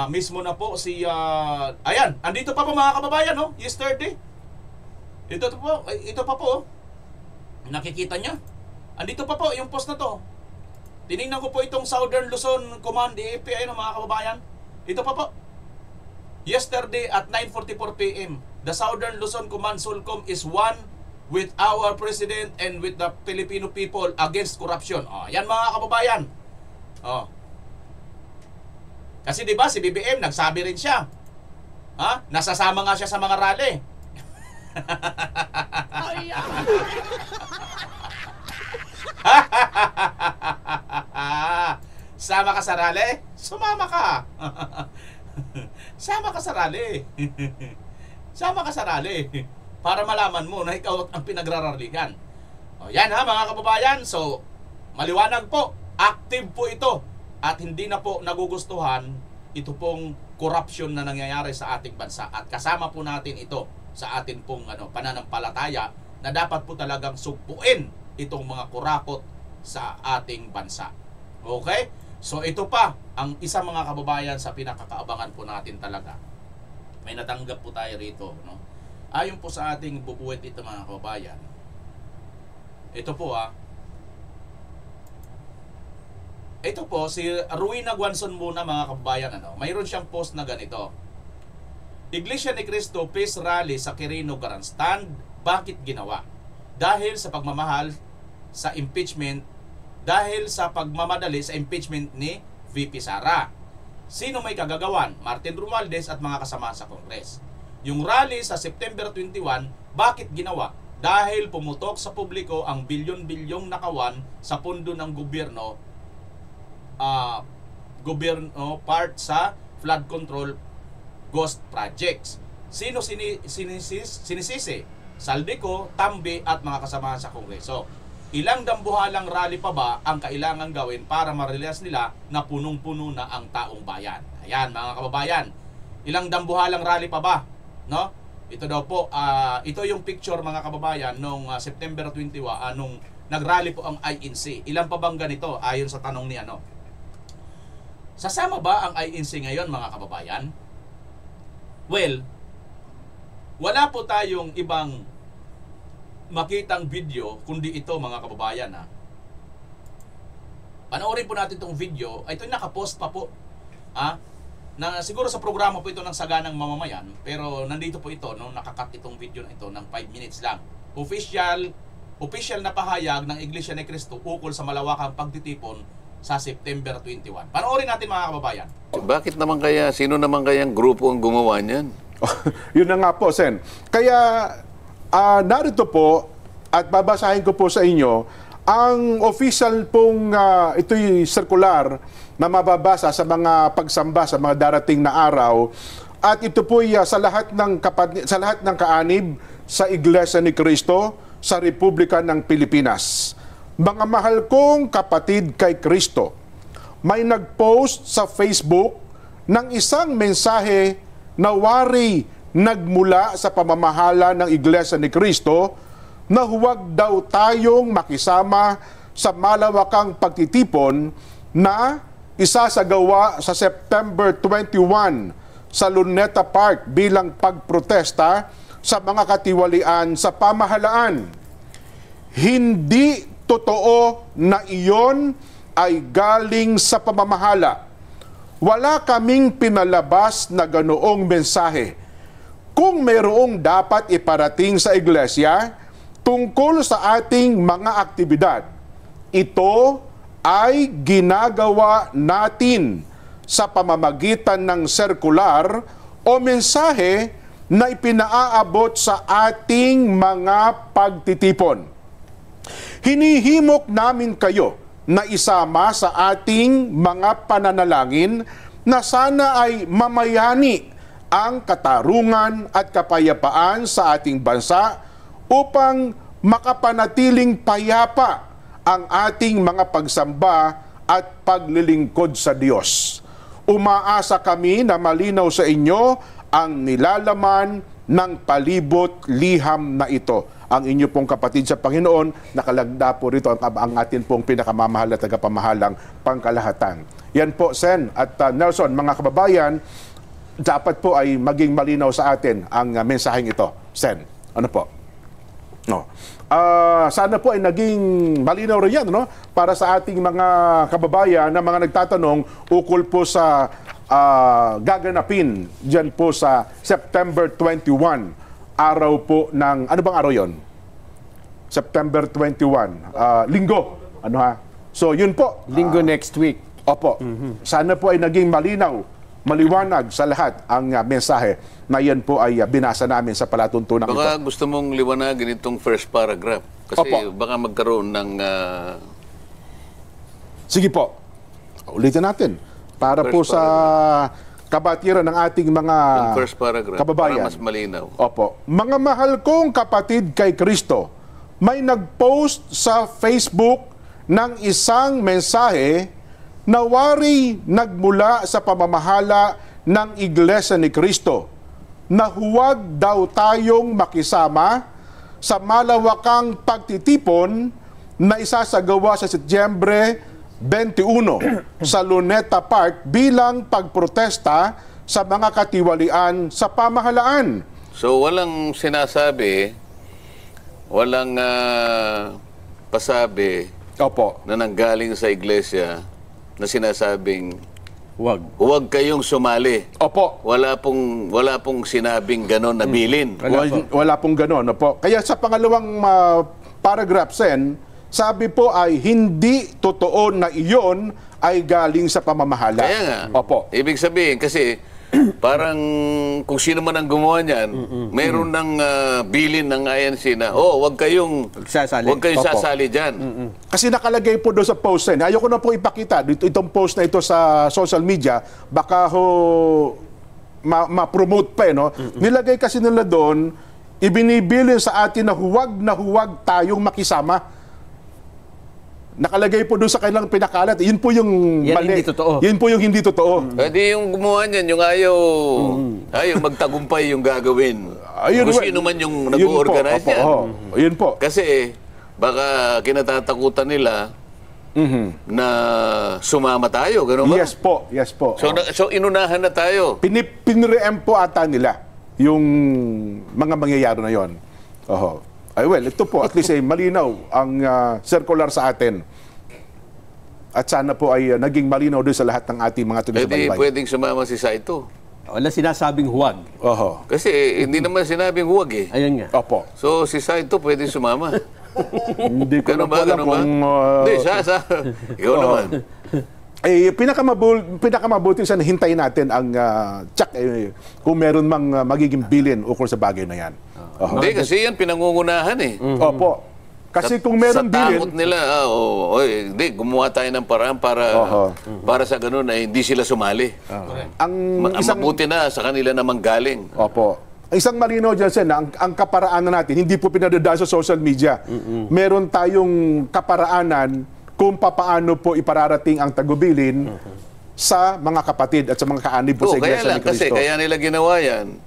Mismo na po si ayan, andito pa po mga kababayan, no, yesterday. Ito pa po. Nakikita niya. Andito pa po yung post na to. Tiningnan ko po itong Southern Luzon Command, AFP, ayun mga kababayan. Ito pa po. Yesterday at 9:44 PM, the Southern Luzon Command SOLCOM is one with our President and with the Filipino people against corruption. Yan mga kababayan. Kasi di ba si BBM nagsabi rin siya. Nasasama nga siya sa mga rally. Sama ka sa rally? Sumama ka. Sama ka sa rally. Sama ka sa rally para malaman mo na ikaw ang pinagraraligan. Yan ha mga kababayan. So maliwanag po, active po ito at hindi na po nagugustuhan ito pong corruption na nangyayari sa ating bansa at kasama po natin ito sa atin pong pananampalataya na dapat po talagang sugpuin itong mga kurakot sa ating bansa. Okay? So ito pa ang isa mga kababayan sa pinakakaabangan po natin talaga. May natanggap po tayo rito, no? Ayon po sa ating bubuwet ito mga kababayan. Ito po ito po si Ruina Guanzon muna mga kababayan, mayroon siyang post na ganito. Iglesia ni Cristo Peace Rally sa Quirino Grandstand, bakit ginawa? Dahil sa pagmamahal sa impeachment, dahil sa pagmamadali sa impeachment ni VP Sara. Sino may kagagawan? Martin Romualdez at mga kasama sa Congress. Yung rally sa September 21, bakit ginawa? Dahil pumutok sa publiko ang bilyon-bilyong nakawan sa pondo ng gobyerno, part sa flood control ghost projects. Sino sinisisi? Saldico, Tambi at mga kasamahan sa Kongreso. ilang dambuhalang rally pa ba ang kailangan gawin para ma-realize nila na punong-puno na ang taong bayan? Ayan, mga kababayan, ilang dambuhalang rally pa ba? No? Ito daw po, ito yung picture, mga kababayan, nung September 21, nung nag-rally po ang INC. Ilan pa bang ganito ayon sa tanong ni ano? Sasama ba ang INC ngayon, mga kababayan? Well, wala po tayong ibang makitang video kundi ito, mga kababayan. Panoorin po natin itong video. Ito yung nakapost pa po. Na siguro sa programa po ito ng Saganang Mamamayan, pero nandito po ito, no, nakakat itong video na ito ng 5 minutes lang. Official na pahayag ng Iglesia ni Cristo ukol sa malawakang pagtitipon sa September 21. Panoorin natin, mga kababayan. Bakit naman kaya, sino naman kayang grupo ang gumawa niyan? Yun na nga po, Sen. Kaya narito po at babasahin ko po sa inyo ang official pong ito'y circular na mababasa sa mga pagsamba sa mga darating na araw, at ito po sa lahat ng kaanib sa Iglesia ni Cristo sa Republika ng Pilipinas. Mga mahal kong kapatid kay Cristo, may nag-post sa Facebook ng isang mensahe na wari nagmula sa pamamahala ng Iglesia ni Cristo na huwag daw tayong makisama sa malawakang pagtitipon na isasagawa sa September 21 sa Luneta Park bilang pagprotesta sa mga katiwalian sa pamahalaan. Hindi totoo na iyon ay galing sa pamamahala. Wala kaming pinalabas na ganoong mensahe. Kung mayroong dapat iparating sa iglesia tungkol sa ating mga aktibidad, ito ay ginagawa natin sa pamamagitan ng sirkular o mensahe na ipinaaabot sa ating mga pagtitipon. Hinihimok namin kayo na isama sa ating mga pananalangin na sana ay mamayani ang katarungan at kapayapaan sa ating bansa upang makapanatiling payapa ang ating mga pagsamba at paglilingkod sa Diyos. Umaasa kami na malinaw sa inyo ang nilalaman ng palibot liham na ito. Ang inyo pong kapatid sa Panginoon, nakalagda po rito ang atin pong pinakamamahal at tagapamahalang pangkalahatan. Yan po, Sen at Nelson, mga kababayan, dapat po ay maging malinaw sa atin ang mensaheng ito. Sen, ano po? No. Sana po ay naging malinaw rin yan, no? Para sa ating mga kababayan na mga nagtatanong ukol po sa gaganapin dyan po sa September 21, araw po ng, ano bang araw yon? September 21, linggo. Ano ha? So yun po. Linggo next week. Opo. Sana po ay naging malinaw, maliwanag sa lahat ang mensahe na yan po ay binasa namin sa palatuntunan ito. Baka gusto mong liwanagin itong first paragraph. Kasi Opo. baka magkaroon ng... Sige po. Ulitin natin. Para First po sa kabatiran ng ating mga yung first paragraph, kababayan. para mas malinaw. Opo. Mga mahal kong kapatid kay Kristo, may nag-post sa Facebook ng isang mensahe na wari nagmula sa pamamahala ng Iglesia ni Cristo na huwag daw tayong makisama sa malawakang pagtitipon na isasagawa sa Setyembre 21 sa Luneta Park bilang pagprotesta sa mga katiwalian sa pamahalaan. So walang sinasabi, walang pasabi Opo. na nanggaling sa iglesia na sinasabing huwag kayong sumali. Opo. Wala pong sinabing ganon na bilin. Wala pong ganon. Opo. Kaya sa pangalawang paragraph, Sen, sabi po ay hindi totoo na iyon ay galing sa pamamahala. Kaya nga. Opo. Ibig sabihin, kasi parang kung sino man ang gumawa niyan, mayroon ng bilin ng INC na, huwag kayong sasali dyan. Kasi nakalagay po doon sa post na, ayoko na po ipakita itong post na ito sa social media, baka ma-promote pa no? Nilagay kasi nila doon, ibinibilin sa atin na huwag tayong makisama. nakalagay po doon sa kanilang pinakalat. Yun po yung Yan mali. hindi totoo. Yun po yung hindi totoo. Pwede yung gumawa niyan, yung ayaw magtagumpay yung gagawin. Ayun, Kung sino man yung nag-organize yan. Yun po. Kasi baka kinatatakutan nila na sumama tayo, gano'n ba? Yes po, yes po. So inunahan na tayo. Pinre-em po ata nila yung mga mangyayari na yon. Ay well, ito po at least ay malinaw ang circular sa atin. At sana po ay naging malinaw din sa lahat ng ating mga taga-subaybay. Pwedeng sumama si Saito. Wala sinasabing huwag. Kasi hindi naman sinabing huwag eh. Ayun nga. Opo. So si Saito pwedeng sumama. Hindi ko na po alam kung... Hindi, ikaw naman. Pinakamabuti sana hintayin natin ang check kung meron mang magiging bilin ukol sa bagay na yan. Hindi, kasi yan pinangungunahan eh. Opo. Kasi kung meron bilin... Sa takot nila, hindi, gumawa tayo ng paraan para sa ganun ay hindi sila sumali. Ang mabuti na sa kanila namang galing. Opo. Isang malinaw dyan, Sen, ang kaparaanan natin, hindi po pinadadaan sa social media. Meron tayong kaparaanan kung papaano po ipararating ang tagubilin sa mga kapatid at sa mga kaanib po sa Iglesia ni Cristo. Kaya nila ginawa yan,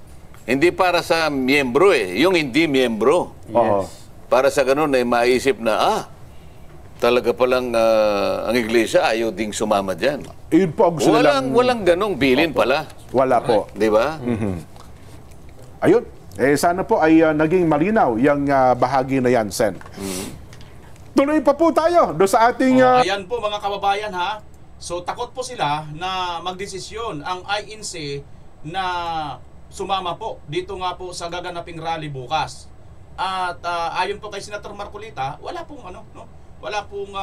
hindi para sa miyembro yung hindi miyembro. Yes. Para sa ganun ay maisip na, talaga palang ang Iglesia ayaw ding sumama dyan. Yun po ang gusto nilang... Walang ganong bilin pala. Wala po. Di ba? Ayun. Sana po ay naging malinaw yung bahagi na yan, Sen. Tuloy pa po tayo do sa ating... Ayan po mga kababayan ha. So takot po sila na magdesisyon ang INC na sumama po dito nga po sa gaganaping rally bukas. At ayon po kay Senator Marcolita, wala pong wala pong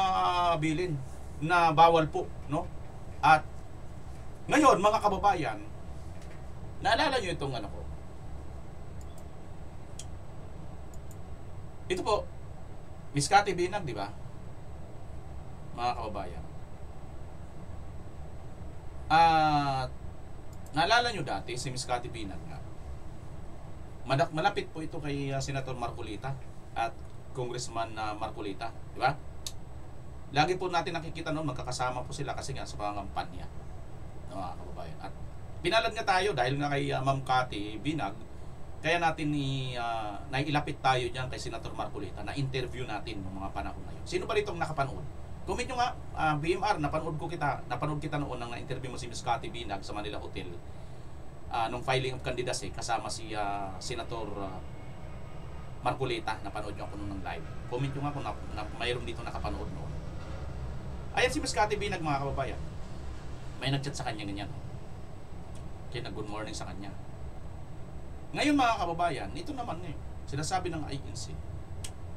bilin na bawal po, no? At ngayon mga kababayan, naalala niyo itong ko. Ito po, Miss Cathy Binag, di ba? Mga kababayan. Naalala nyo dati, si Miss Cathy Binag nga. Malapit po ito kay Senator Marcolita at Congressman Marcolita, di ba? Lagi po natin nakikita noon, magkakasama po sila kasi nga sa pangampanya ng mga kababayan. At pinalad nga tayo dahil nga kay Ma'am Cathy Binag, kaya natin nailapit tayo diyan kay Senator Marcolita na interview natin ng mga panahon na yun. Sino ba ritong nakapanood? Comment nyo nga, BMR, napanood kita noon nang na-interview mo si Ms. Cathy Binag sa Manila Hotel nung filing of candidacy kasama si Senator Marcolita. Napanood nyo ako noon ng live. Comment nyo nga kung mayroon dito nakapanood noon. Ayan si Ms. Cathy Binag, mga kababayan. May nag-chat sa kanya ganyan. Kaya nag-good morning sa kanya. Ngayon mga kababayan, ito naman sinasabi ng INC,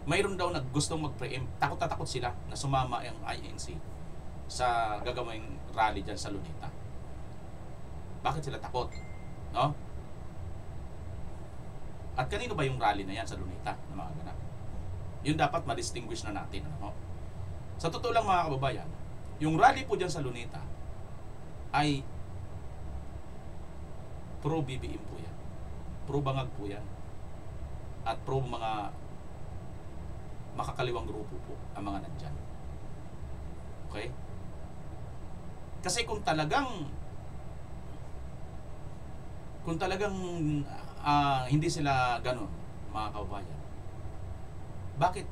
mayroon daw gustong mag-preempt, takot na takot sila na sumama ang INC sa gagawing rally dyan sa Luneta. Bakit sila takot? No? At kanino ba yung rally na yan sa Luneta na mga ganap? Yun dapat ma-distinguish na natin. No? Sa totoo lang mga kababayan, yung rally po dyan sa Luneta ay pro-BBM po yan. Pro-bangag po yan. At pro mga makakaliwang grupo po ang mga nandyan. Okay? Kasi kung talagang hindi sila ganun, mga kababayan, bakit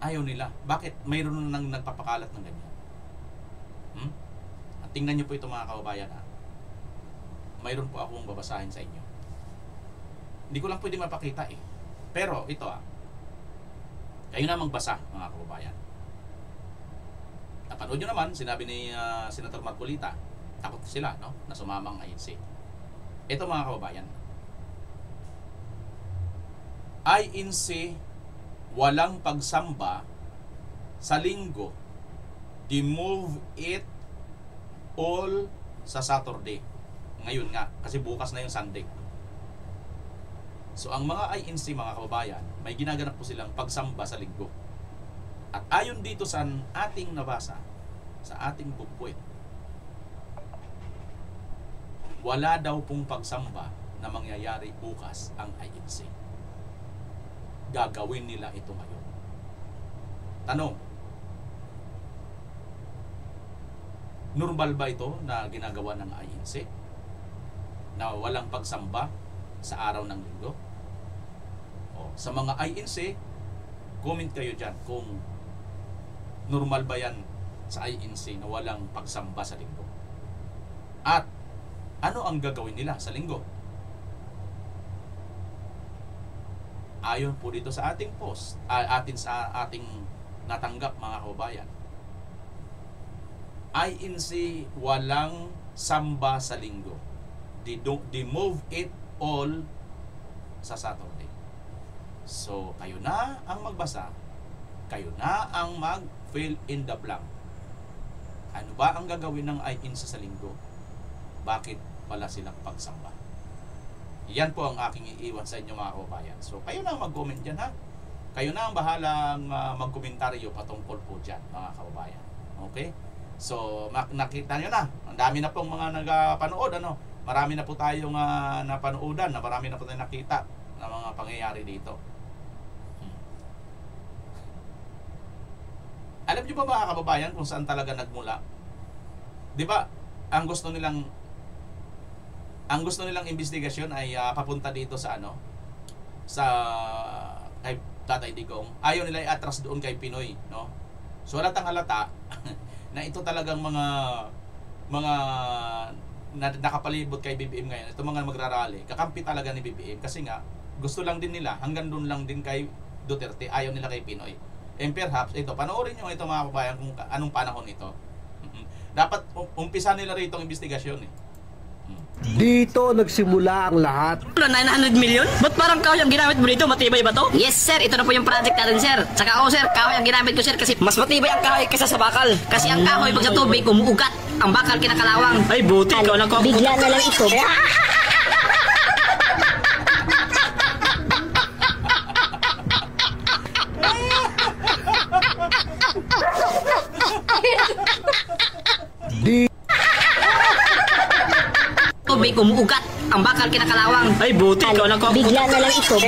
ayaw nila? Bakit mayroon nang nagpapakalat ng ganyan? At tingnan nyo po ito mga kababayan ha. Mayroon po akong babasahin sa inyo. Hindi ko lang pwedeng mapakita eh. Pero ito kayo na magbasa mga kababayan. Napanood nyo naman, sinabi ni Senator Marcolita, takot sila no, na sumamang INC. Ito mga kababayan. INC walang pagsamba sa linggo. Move it all sa Saturday. Ngayon nga, kasi bukas na yung Sunday. So ang mga INC mga kababayan, may ginaganap po silang pagsamba sa linggo. At ayon dito sa ating nabasa, sa ating bukwet, wala daw pong pagsamba na mangyayari bukas ang INC. Gagawin nila ito ngayon. Tanong, normal ba ito na ginagawa ng INC? Na walang pagsamba sa araw ng linggo? O, sa mga INC, comment kayo dyan kung normal ba yan sa INC na walang pagsamba sa linggo. At ano ang gagawin nila sa linggo? Ayon po dito sa ating post, sa ating natanggap mga kababayan, INC walang samba sa linggo. They move it all sa Saturday. So, kayo na ang magbasa, kayo na ang mag-fill in the blank. Ano ba ang gagawin ng INC sa linggo? Bakit wala silang pagsamba? Yan po ang aking iiwan sa inyo mga kababayan. So, kayo na mag-comment dyan ha. Kayo na ang bahalang mag-komentaryo patungkol po dyan mga kababayan. Okay? So, nakita nyo na. Ang dami na pong mga nagpanood. Ano? Marami na po tayong napanoodan. Marami na po tayong nakita na mga pangyayari dito. Alam nyo ba mga kababayan kung saan talaga nagmula? Di ba, ang gusto nilang investigasyon ay papunta dito sa kay Tatay Digong. Ayaw nila i-atras doon kay Pinoy, no? So halatang halata na ito talagang mga nakapalibot kay BBM ngayon. Ito mga magrarally, kakampi talaga ni BBM kasi nga gusto lang din nila, hanggang doon lang din kay Duterte, ayaw nila kay Pinoy. And perhaps ito, panoorin nyo ito mga kababayan kung anong panahon ito. Dapat umpisa nila rito ang investigasyon eh. Dito nagsimula ang lahat. 900 million? Ba't parang kahoy ang ginamit mo dito? Matibay ba to? Yes sir, ito na po yung project natin sir. Tsaka sir, kahoy ang ginamit ko sir kasi mas matibay ang kahoy kaysa sa bakal. Kasi ang kahoy pag sa tubig umuugat, ang bakal kinakalawang. Ay buti, ikaw lang ko. Bigla na lang ito. Tubig umuugat, ang bakal kinakalawang. Ay buti, ikaw lang ko. Bigla na lang ito.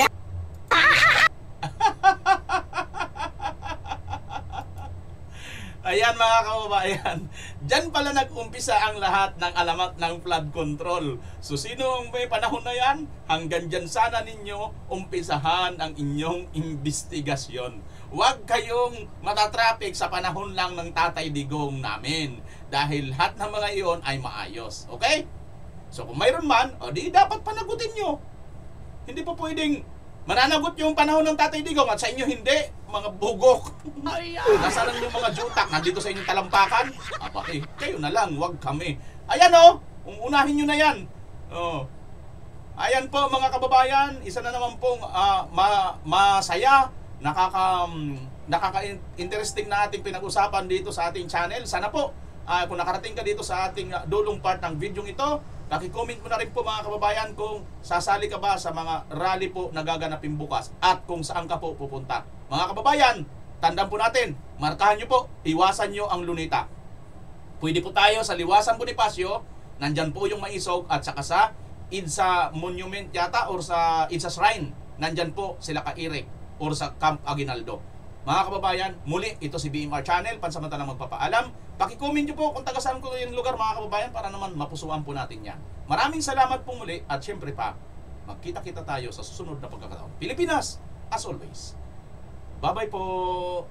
Ayan mga kababayan, dyan pala nag-umpisa ang lahat ng alamat ng flood control. So sino ang may panahon na yan? Hanggang dyan sana ninyo umpisahan ang inyong investigasyon. Huwag kayong matatraffic sa panahon lang ng Tatay Digong namin. Dahil lahat ng mga iyon ay maayos. Okay? So kung mayroon man, di dapat panagutin nyo. Hindi pa pwedeng mananagot yung panahon ng Tatay Digong at sa inyo hindi, mga bugok. Nasa lang yung mga jutak, nandito sa inyong talampakan. Kayo na lang, wag kami. Ayan unahin nyo na yan. Ayan po mga kababayan, isa na naman pong masaya, nakaka-interesting na ating pinag-usapan dito sa ating channel. Sana po, kung nakarating ka dito sa ating dulong part ng video ito, paki-comment mo na rin po mga kababayan kung sasali ka ba sa mga rally po na gaganapin bukas at kung saan ka po pupunta. Mga kababayan, tandaan po natin, markahan nyo po, iwasan nyo ang Luneta. Pwede po tayo sa Liwasan Bonifacio, nandyan po yung Maisog at saka sa Idsa Monument yata or sa Idsa Shrine, nandyan po sila Ka-Irek or sa Camp Aguinaldo. Mga kababayan, muli ito si BMR Channel, pansamantalang magpapaalam. Paki-comment nyo po kung taga saan ko yung lugar mga kababayan para naman mapusuan po natin yan. Maraming salamat po muli at syempre pa, magkita-kita tayo sa susunod na pagkakataon. Pilipinas, as always. Bye-bye po!